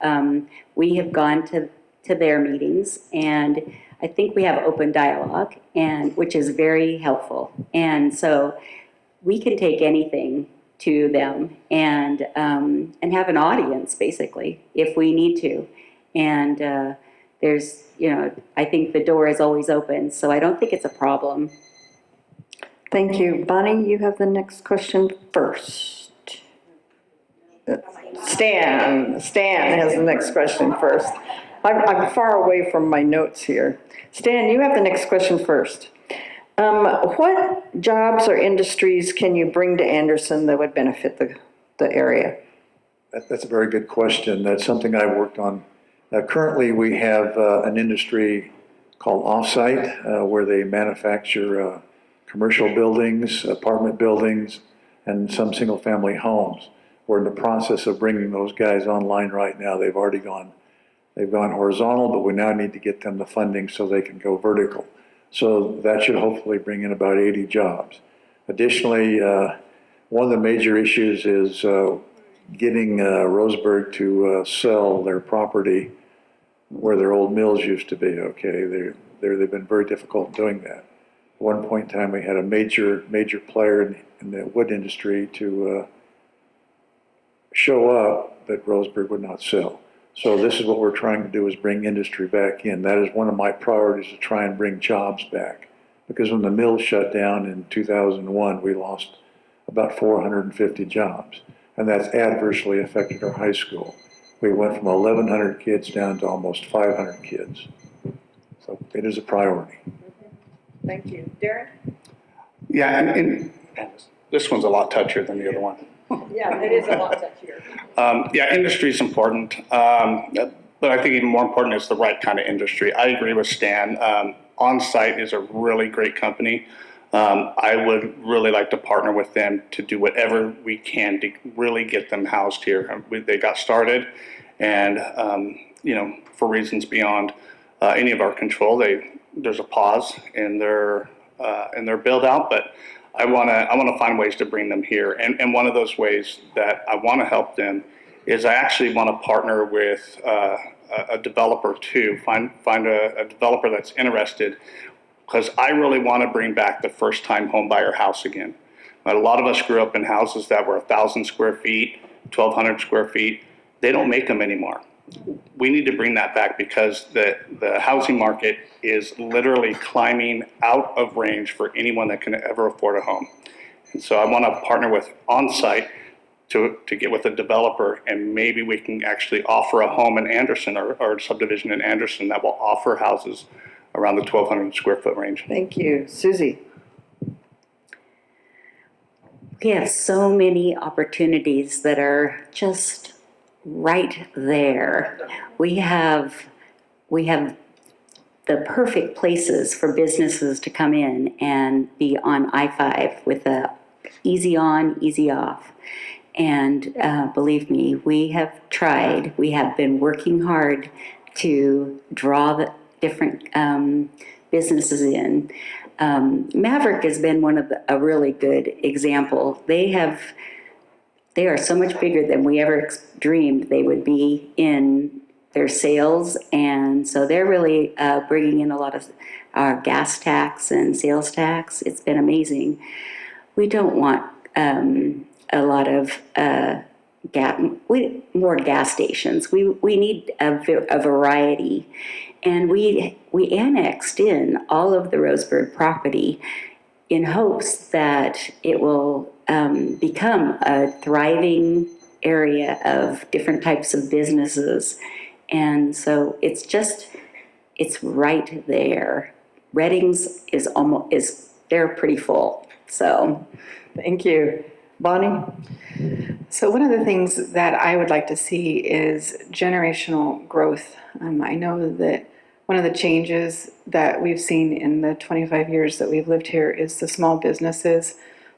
we have gone to their meetings, and I think we have open dialogue, and which is very helpful. And so we can take anything to them and have an audience, basically, if we need to. And there's, I think the door is always open, so I don't think it's a problem. Thank you. Bonnie, you have the next question first. Stan has the next question first. I'm far away from my notes here. Stan, you have the next question first. What jobs or industries can you bring to Anderson that would benefit the area? That's a very good question. That's something I worked on. Currently, we have an industry called Offsite, where they manufacture commercial buildings, apartment buildings, and some single-family homes. We're in the process of bringing those guys online right now. They've gone horizontal, but we now need to get them the funding so they can go vertical. So that should hopefully bring in about 80 jobs. Additionally, one of the major issues is getting Roseburg to sell their property where their old mills used to be. Okay, they've been very difficult doing that. At one point in time, we had a major player in the wood industry to show up, but Roseburg would not sell. So this is what we're trying to do, is bring industry back in. That is one of my priorities, to try and bring jobs back. Because when the mill shut down in 2001, we lost about 450 jobs. And that's adversely affected our high school. We went from 1,100 kids down to almost 500 kids. So it is a priority. Thank you. Darren? Yeah, and this one's a lot touchier than the other one. Yeah, it is a lot touchier. Yeah, industry is important, but I think even more important is the right kind of industry. I agree with Stan. On-Site is a really great company. I would really like to partner with them to do whatever we can to really get them housed here. They got started, and for reasons beyond any of our control, there's a pause in their build out, but I want to find ways to bring them here. And one of those ways that I want to help them is I actually want to partner with a developer too. Find a developer that's interested. because I really want to bring back the first-time home buyer house again. A lot of us grew up in houses that were 1,000 square feet, 1,200 square feet. They don't make them anymore. We need to bring that back because the housing market is literally climbing out of range for anyone that can ever afford a home. And so I want to partner with On-Site to get with a developer, and maybe we can actually offer a home in Anderson or a subdivision in Anderson that will offer houses around the 1,200 square foot range. Thank you. Susie? We have so many opportunities that are just right there. We have the perfect places for businesses to come in and be on I-5 with a easy on, easy off. And believe me, we have tried. We have been working hard to draw the different businesses in. Maverick has been a really good example. They are so much bigger than we ever dreamed they would be in their sales, and so they're really bringing in a lot of gas tax and sales tax. It's been amazing. We don't want a lot of more gas stations. We need a variety. And we annexed in all of the Roseburg property in hopes that it will become a thriving area of different types of businesses. And so it's right there. Reddings they're pretty full, so. Thank you. Bonnie? So one of the things that I would like to see is generational growth. I know that one of the changes that we've seen in the 25 years that we've lived here is the small businesses,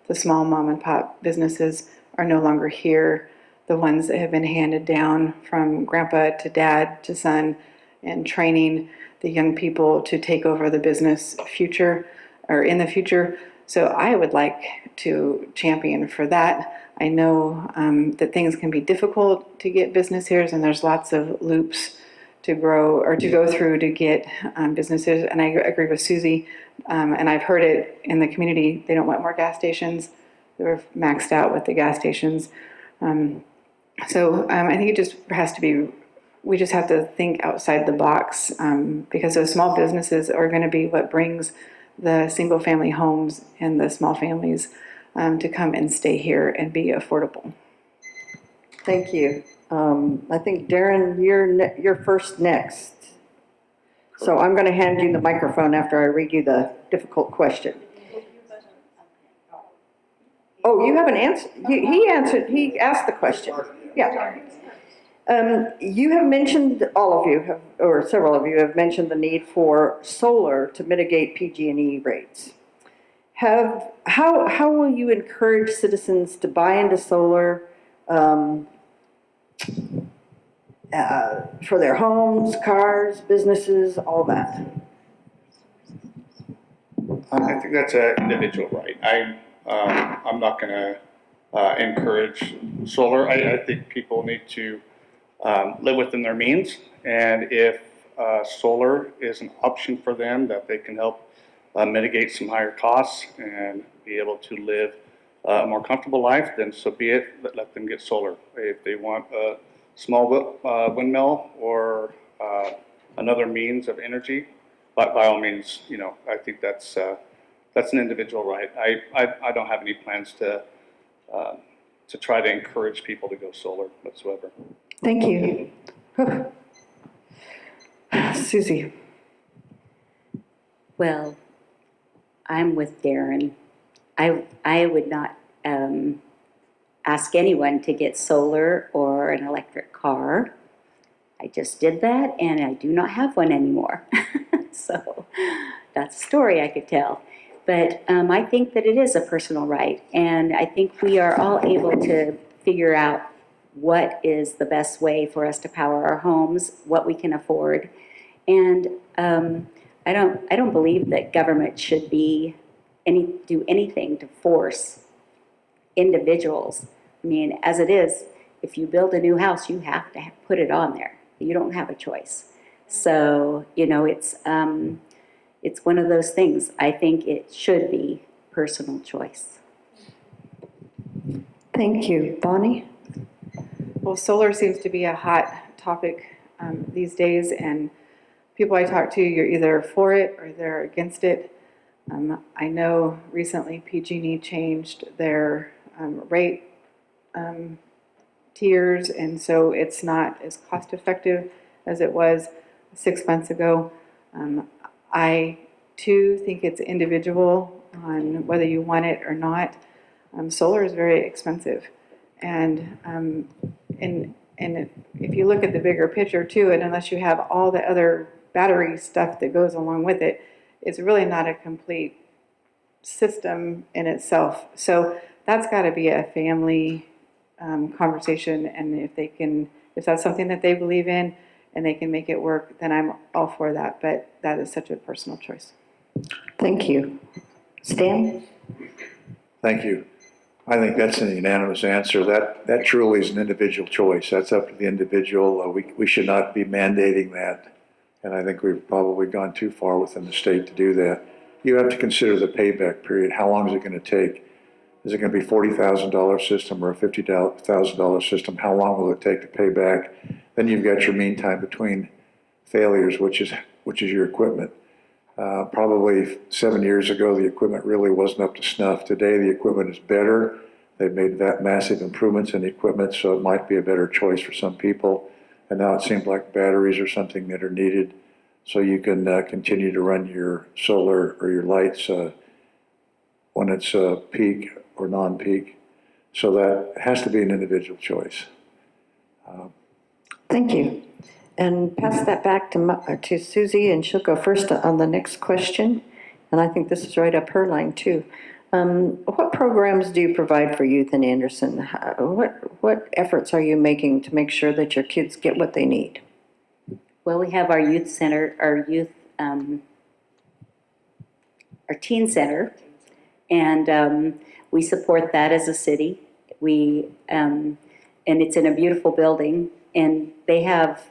the small mom and pop businesses are no longer here. The ones that have been handed down from grandpa to dad to son, and training the young people to take over the business future or in the future. So I would like to champion for that. I know that things can be difficult to get business here, and there's lots of loops to grow or to go through to get businesses. And I agree with Susie, and I've heard it in the community, they don't want more gas stations. They're maxed out with the gas stations. So I think it just has to be, we just have to think outside the box because those small businesses are going to be what brings the single family homes and the small families to come and stay here and be affordable. Thank you. I think, Darren, you're first next. So I'm going to hand you the microphone after I read you the difficult question. Oh, you haven't answered. He asked the question. Yeah. You have mentioned, all of you have, or several of you have mentioned the need for solar to mitigate PG&E rates. How will you encourage citizens to buy into solar for their homes, cars, businesses, all that? I think that's an individual right. I'm not going to encourage solar. I think people need to live within their means, and if solar is an option for them that they can help mitigate some higher costs and be able to live a more comfortable life, then so be it. Let them get solar. If they want a small windmill or another means of energy, but by all means, I think that's an individual right. I don't have any plans to try to encourage people to go solar whatsoever. Thank you. Susie. Well, I'm with Darren. I would not ask anyone to get solar or an electric car. I just did that, and I do not have one anymore. So that's a story I could tell. But I think that it is a personal right, and I think we are all able to figure out what is the best way for us to power our homes, what we can afford. And I don't believe that government should do anything to force individuals. I mean, as it is, if you build a new house, you have to put it on there. You don't have a choice. So, it's it's one of those things. I think it should be personal choice. Thank you. Bonnie? Well, solar seems to be a hot topic these days, and people I talk to, you're either for it or they're against it. I know recently PG&E changed their rate tiers, and so it's not as cost effective as it was 6 months ago. I too think it's individual on whether you want it or not. Solar is very expensive, and if you look at the bigger picture too, and unless you have all the other battery stuff that goes along with it, it's really not a complete system in itself. So that's got to be a family conversation, and if that's something that they believe in and they can make it work, then I'm all for that. But that is such a personal choice. Thank you. Stan? Thank you. I think that's an unanimous answer. That truly is an individual choice. That's up to the individual. We should not be mandating that. And I think we've probably gone too far within the state to do that. You have to consider the payback period. How long is it going to take? Is it going to be a $40,000 system or a $50,000 system? How long will it take to pay back? Then you've got your mean time between failures, which is your equipment. Probably 7 years ago, the equipment really wasn't up to snuff. Today, the equipment is better. They've made that massive improvements in the equipment, so it might be a better choice for some people. And now it seems like batteries are something that are needed, so you can continue to run your solar or your lights when it's peak or non-peak. So that has to be an individual choice. Thank you. And pass that back to Susie, and she'll go first on the next question. And I think this is right up her line, too. What programs do you provide for youth in Anderson? What efforts are you making to make sure that your kids get what they need? Well, we have our youth center, our teen center, and we support that as a city. And it's in a beautiful building, and they have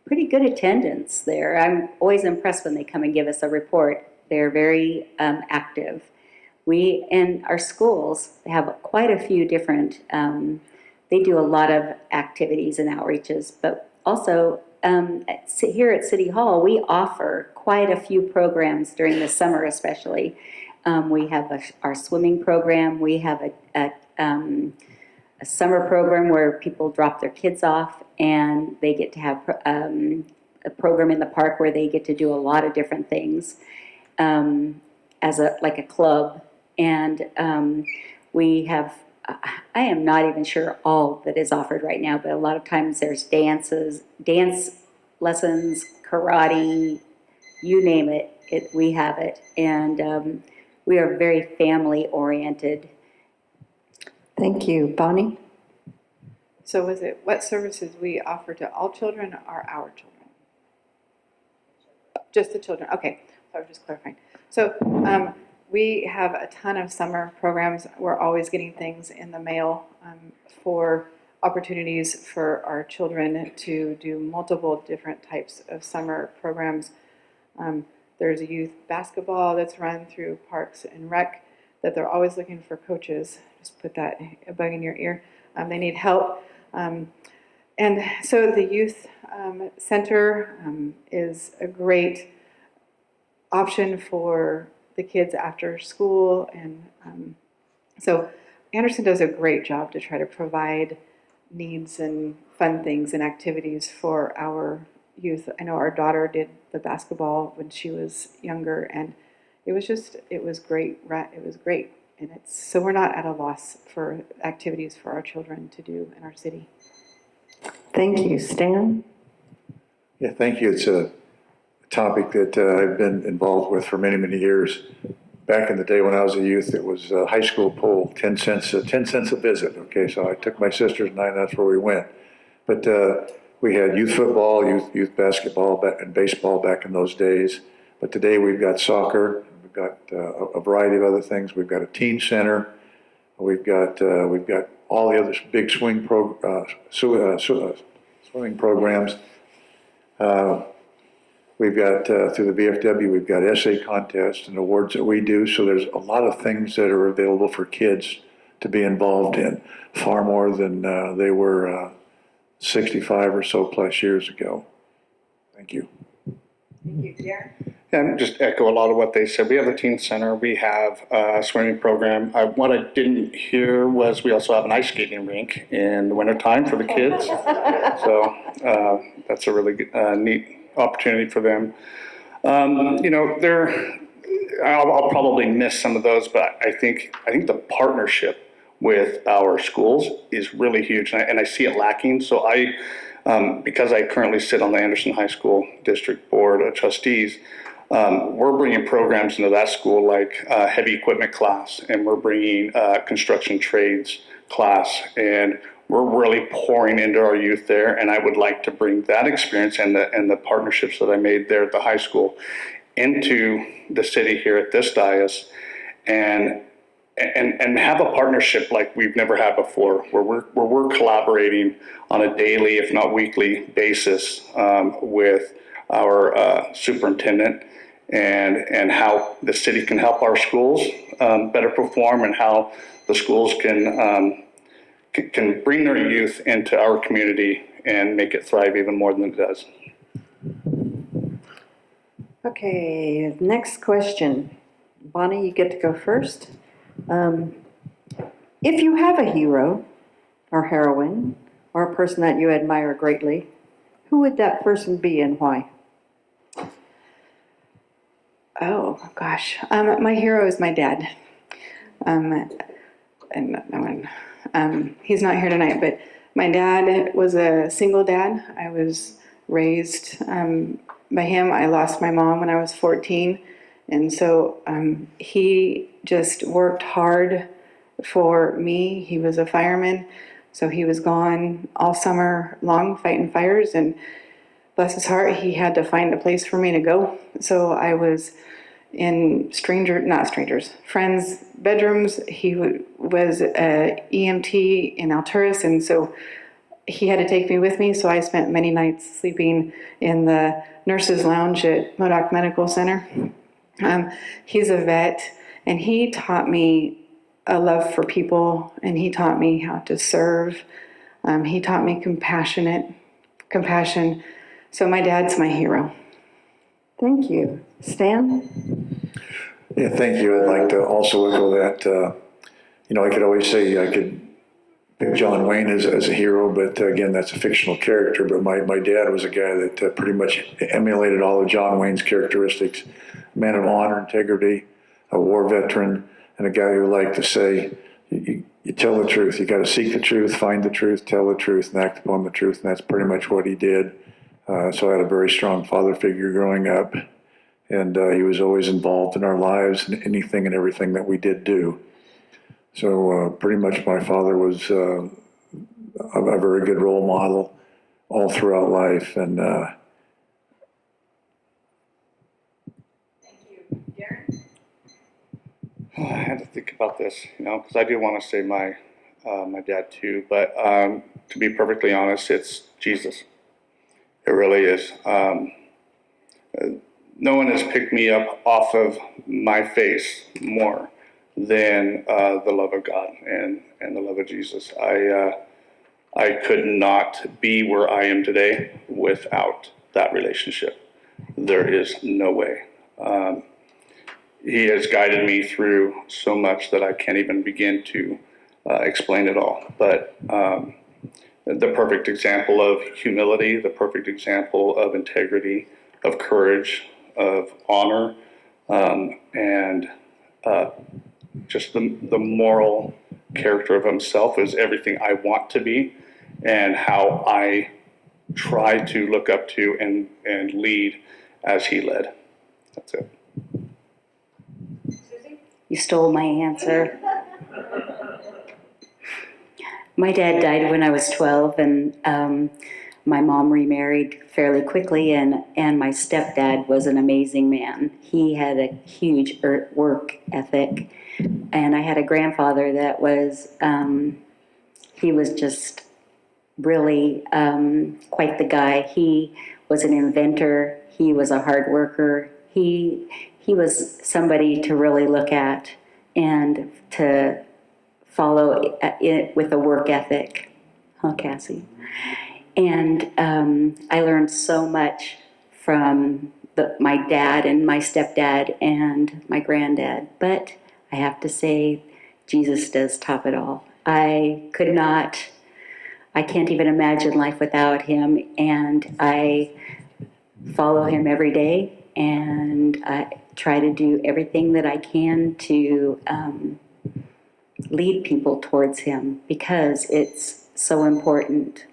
pretty good attendance there. I'm always impressed when they come and give us a report. They're very active. We, in our schools, have quite a few different, they do a lot of activities and outreaches, but also here at City Hall, we offer quite a few programs during the summer especially. We have our swimming program. We have a summer program where people drop their kids off and they get to have a program in the park where they get to do a lot of different things as like a club. And we have, I am not even sure all that is offered right now, but a lot of times there's dance lessons, karate, you name it, we have it. And we are very family oriented. Thank you. Bonnie? So was it what services we offer to all children or our children? Just the children. Okay, so I was just clarifying. So we have a ton of summer programs. We're always getting things in the mail for opportunities for our children to do multiple different types of summer programs. There's a youth basketball that's run through Parks and Rec that they're always looking for coaches. Just put that a bug in your ear. They need help. And so the youth center is a great option for the kids after school. And so Anderson does a great job to try to provide needs and fun things and activities for our youth. I know our daughter did the basketball when she was younger, and it was great. It was great. And so we're not at a loss for activities for our children to do in our city. Thank you. Stan? Yeah, thank you. It's a topic that I've been involved with for many, many years. Back in the day when I was a youth, it was a high school pool, 10 cents a visit. Okay, so I took my sisters and that's where we went. But we had youth football, youth basketball, and baseball back in those days. But today we've got soccer. We've got a variety of other things. We've got a teen center. We've got all the other big swimming programs. We've got, through the VFW, we've got essay contests and awards that we do. So there's a lot of things that are available for kids to be involved in, far more than they were 65 or so plus years ago. Thank you. Thank you, Darren. And just echo a lot of what they said. We have a teen center. We have a swimming program. What I didn't hear was we also have an ice skating rink in the wintertime for the kids. So that's a really neat opportunity for them. You know, I'll probably miss some of those, but I think the partnership with our schools is really huge, and I see it lacking. So because I currently sit on the Anderson High School District Board of Trustees, we're bringing programs into that school like heavy equipment class, and we're bringing construction trades class, and we're really pouring into our youth there. And I would like to bring that experience and the partnerships that I made there at the high school into the city here at this dais, and have a partnership like we've never had before, where we're collaborating on a daily, if not weekly, basis with our superintendent, and how the city can help our schools better perform, and how the schools can bring their youth into our community and make it thrive even more than it does. Okay, next question. Bonnie, you get to go first. If you have a hero or heroine or a person that you admire greatly, who would that person be and why? Oh, gosh. My hero is my dad. And no one, he's not here tonight, but my dad was a single dad. I was raised by him. I lost my mom when I was 14. And so he just worked hard for me. He was a fireman, so he was gone all summer long fighting fires, and bless his heart, he had to find a place for me to go. So I was in friends' bedrooms. He was an EMT in Alturas, and so he had to take me with me. So I spent many nights sleeping in the nurses' lounge at Modoc Medical Center. He's a vet, and he taught me a love for people, and he taught me how to serve. He taught me compassion. So my dad's my hero. Thank you. Stan? Yeah, thank you. I'd like to also echo that. I could always say I could pick John Wayne as a hero, but again, that's a fictional character. But my dad was a guy that pretty much emulated all of John Wayne's characteristics. Man of honor, integrity, a war veteran, and a guy who liked to say, you tell the truth. You got to seek the truth, find the truth, tell the truth, and act upon the truth. And that's pretty much what he did. So I had a very strong father figure growing up, and he was always involved in our lives and anything and everything that we did do. So pretty much my father was a very good role model all throughout life. And I had to think about this, because I do want to say my dad too, but to be perfectly honest, it's Jesus. It really is. No one has picked me up off of my face more than the love of God and the love of Jesus. I could not be where I am today without that relationship. There is no way. He has guided me through so much that I can't even begin to explain it all. But the perfect example of humility, the perfect example of integrity, of courage, of honor, and just the moral character of himself is everything I want to be, and how I try to look up to and lead as he led. That's it. You stole my answer. My dad died when I was 12, and my mom remarried fairly quickly, and my stepdad was an amazing man. He had a huge work ethic, and I had a grandfather that was, he was just really quite the guy. He was an inventor. He was a hard worker. He was somebody to really look at and to follow it with a work ethic. Huh, Cassie? And I learned so much from my dad and my stepdad and my granddad. But I have to say, Jesus does top it all. I can't even imagine life without him. And I follow him every day. And I try to do everything that I can to lead people towards him because it's so important.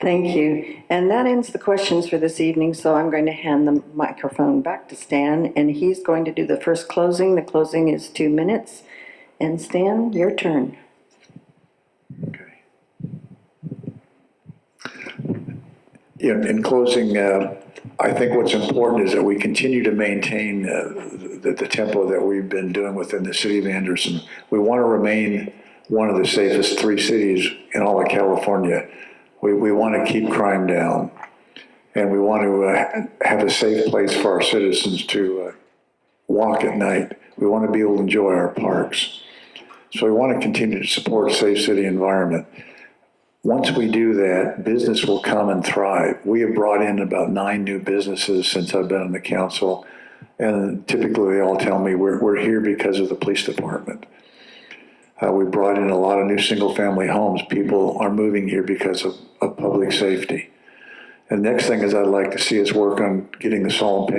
Thank you. And that ends the questions for this evening, so I'm going to hand the microphone back to Stan, and he's going to do the first closing. The closing is 2 minutes. And Stan, your turn. Okay. In closing, I think what's important is that we continue to maintain the tempo that we've been doing within the city of Anderson. We want to remain one of the safest 3 cities in all of California. We want to keep crime down, and we want to have a safe place for our citizens to walk at night. We want to be able to enjoy our parks. So we want to continue to support a safe city environment. Once we do that, business will come and thrive. We have brought in about 9 new businesses since I've been on the council, and typically they all tell me we're here because of the police department. We brought in a lot of new single-family homes. People are moving here because of public safety. And next thing is I'd like to see us work on getting the solid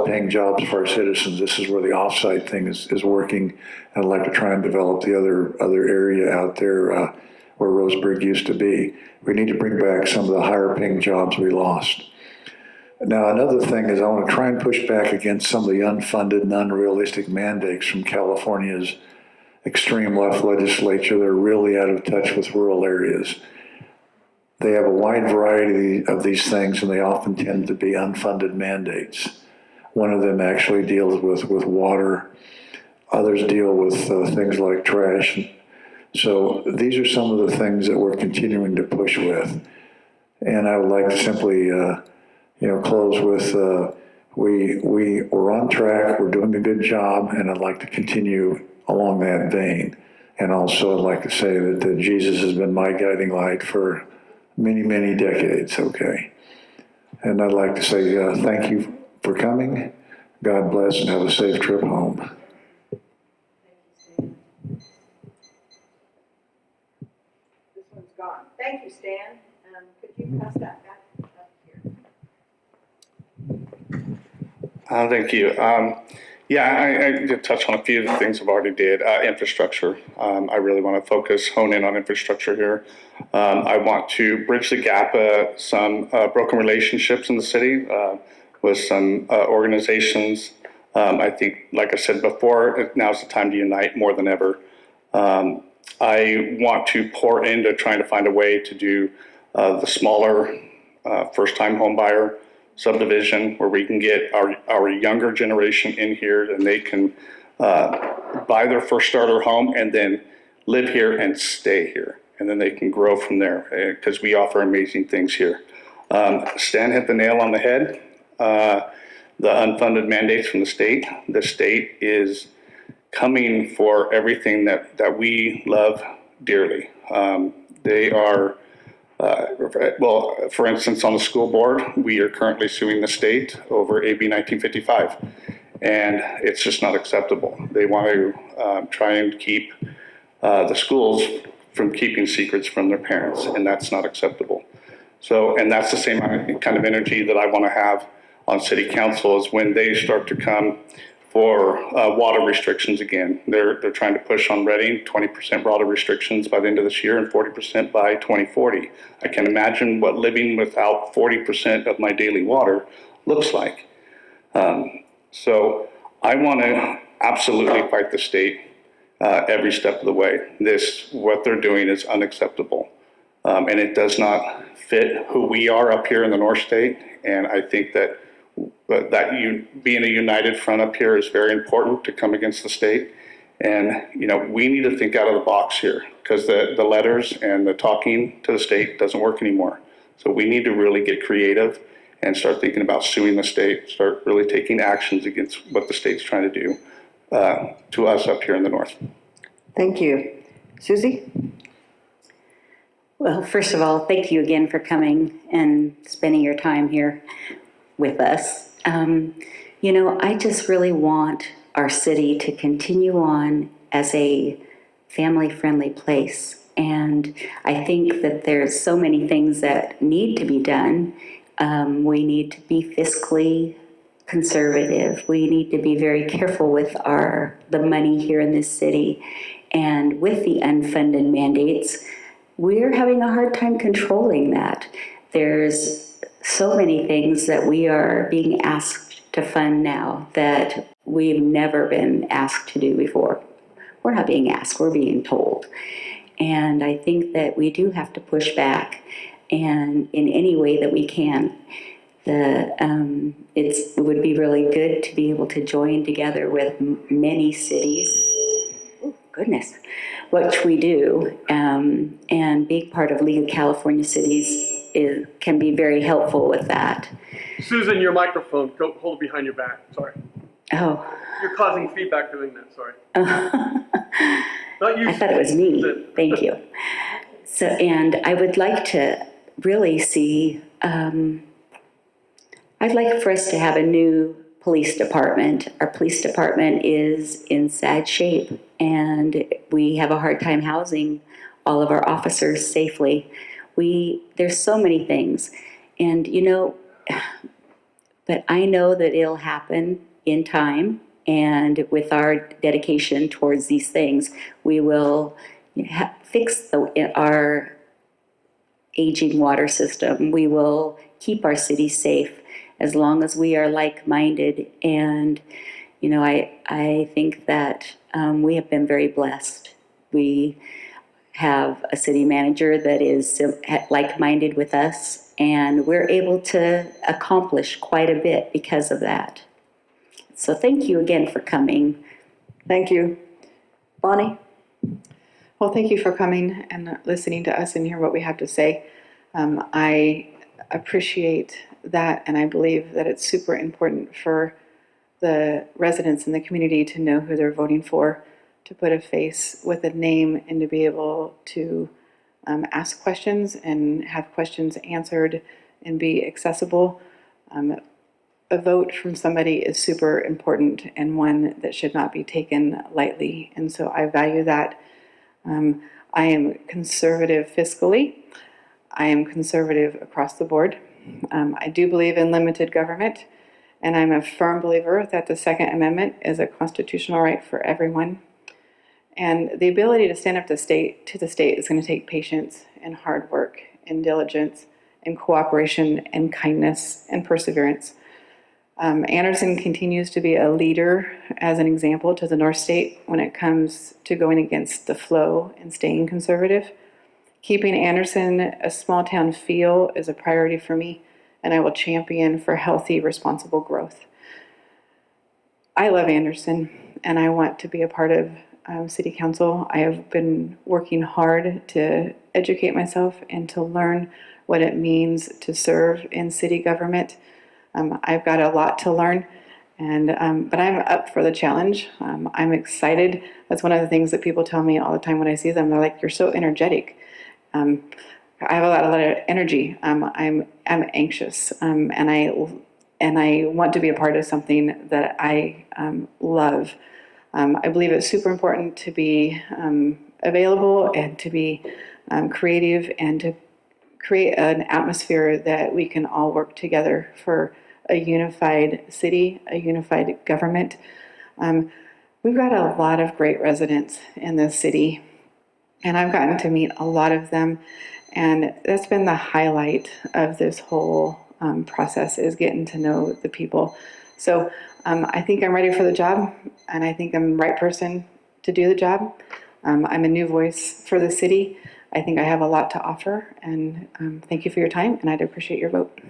paying jobs for our citizens. This is where the offsite thing is working. And I'd like to try and develop the other area out there where Roseburg used to be. We need to bring back some of the higher paying jobs we lost. Now, another thing is I want to try and push back against some of the unfunded and unrealistic mandates from California's extreme left legislature. They're really out of touch with rural areas. They have a wide variety of these things, and they often tend to be unfunded mandates. One of them actually deals with water. Others deal with things like trash. So these are some of the things that we're continuing to push with. And I would like to simply, close with we're on track. We're doing a good job, and I'd like to continue along that vein. And also I'd like to say that Jesus has been my guiding light for many, many decades, okay? And I'd like to say thank you for coming. God bless and have a safe trip home. This one's gone. Thank you, Stan. Could you pass that back up here? Thank you. I did touch on a few of the things I've already did. Infrastructure. I really want to hone in on infrastructure here. I want to bridge the gap, some broken relationships in the city with some organizations. I think, like I said before, now's the time to unite more than ever. I want to pour into trying to find a way to do the smaller first-time home buyer subdivision where we can get our younger generation in here and they can buy their first starter home and then live here and stay here. And then they can grow from there because we offer amazing things here. Stan hit the nail on the head. The unfunded mandates from the state. The state is coming for everything that we love dearly. They are for instance, on the school board, we are currently suing the state over AB 1955, and it's just not acceptable. They want to try and keep the schools from keeping secrets from their parents, and that's not acceptable. So, and that's the same kind of energy that I want to have on city council is when they start to come for water restrictions again. They're trying to push on Reading 20% water restrictions by the end of this year and 40% by 2040. I can imagine what living without 40% of my daily water looks like. So I want to absolutely fight the state every step of the way. What they're doing is unacceptable. And it does not fit who we are up here in the North State. And I think that being a united front up here is very important to come against the state. And, we need to think out of the box here because the letters and the talking to the state doesn't work anymore. So we need to really get creative and start thinking about suing the state, start really taking actions against what the state's trying to do to us up here in the north. Thank you. Susie? Well, first of all, thank you again for coming and spending your time here with us. I just really want our city to continue on as a family-friendly place. And I think that there's so many things that need to be done. We need to be fiscally conservative. We need to be very careful with the money here in this city. And with the unfunded mandates, we're having a hard time controlling that. There's so many things that we are being asked to fund now that we've never been asked to do before. We're not being asked, we're being told. And I think that we do have to push back, and in any way that we can. It would be really good to be able to join together with many cities. Oh, goodness. Which we do, and being part of League of California Cities can be very helpful with that. Susan, your microphone, go hold it behind your back, sorry. Oh. You're causing feedback doing that, sorry. Not you. I thought it was me. Susan. Thank you. So, and I would like to really see, I'd like for us to have a new police department. Our police department is in sad shape, and we have a hard time housing all of our officers safely. There's so many things, and but I know that it'll happen in time, and with our dedication towards these things, we will fix our aging water system. We will keep our city safe as long as we are like-minded. And, I think that we have been very blessed. We have a city manager that is like-minded with us, and we're able to accomplish quite a bit because of that. So thank you again for coming. Thank you. Bonnie? Well, thank you for coming and listening to us and hear what we have to say. I appreciate that, and I believe that it's super important for the residents in the community to know who they're voting for, to put a face with a name, and to be able to ask questions and have questions answered and be accessible. A vote from somebody is super important, and one that should not be taken lightly. And so I value that. I am conservative fiscally. I am conservative across the board. I do believe in limited government, and I'm a firm believer that the Second Amendment is a constitutional right for everyone. And the ability to stand up to the state is going to take patience and hard work and diligence and cooperation and kindness and perseverance. Anderson continues to be a leader as an example to the North State when it comes to going against the flow and staying conservative. Keeping Anderson a small town feel is a priority for me, and I will champion for healthy, responsible growth. I love Anderson, and I want to be a part of City Council. I have been working hard to educate myself and to learn what it means to serve in city government. I've got a lot to learn, but I'm up for the challenge. I'm excited. That's one of the things that people tell me all the time when I see them. They're like, "You're so energetic." I have a lot of energy. I'm anxious, and I want to be a part of something that I love. I believe it's super important to be available and to be creative and to create an atmosphere that we can all work together for a unified city, a unified government. We've got a lot of great residents in this city, and I've gotten to meet a lot of them, and that's been the highlight of this whole process, is getting to know the people. So I think I'm ready for the job, and I think I'm the right person to do the job. I'm a new voice for the city. I think I have a lot to offer, and thank you for your time, and I'd appreciate your vote.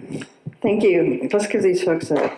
Thank you. Let's give these folks a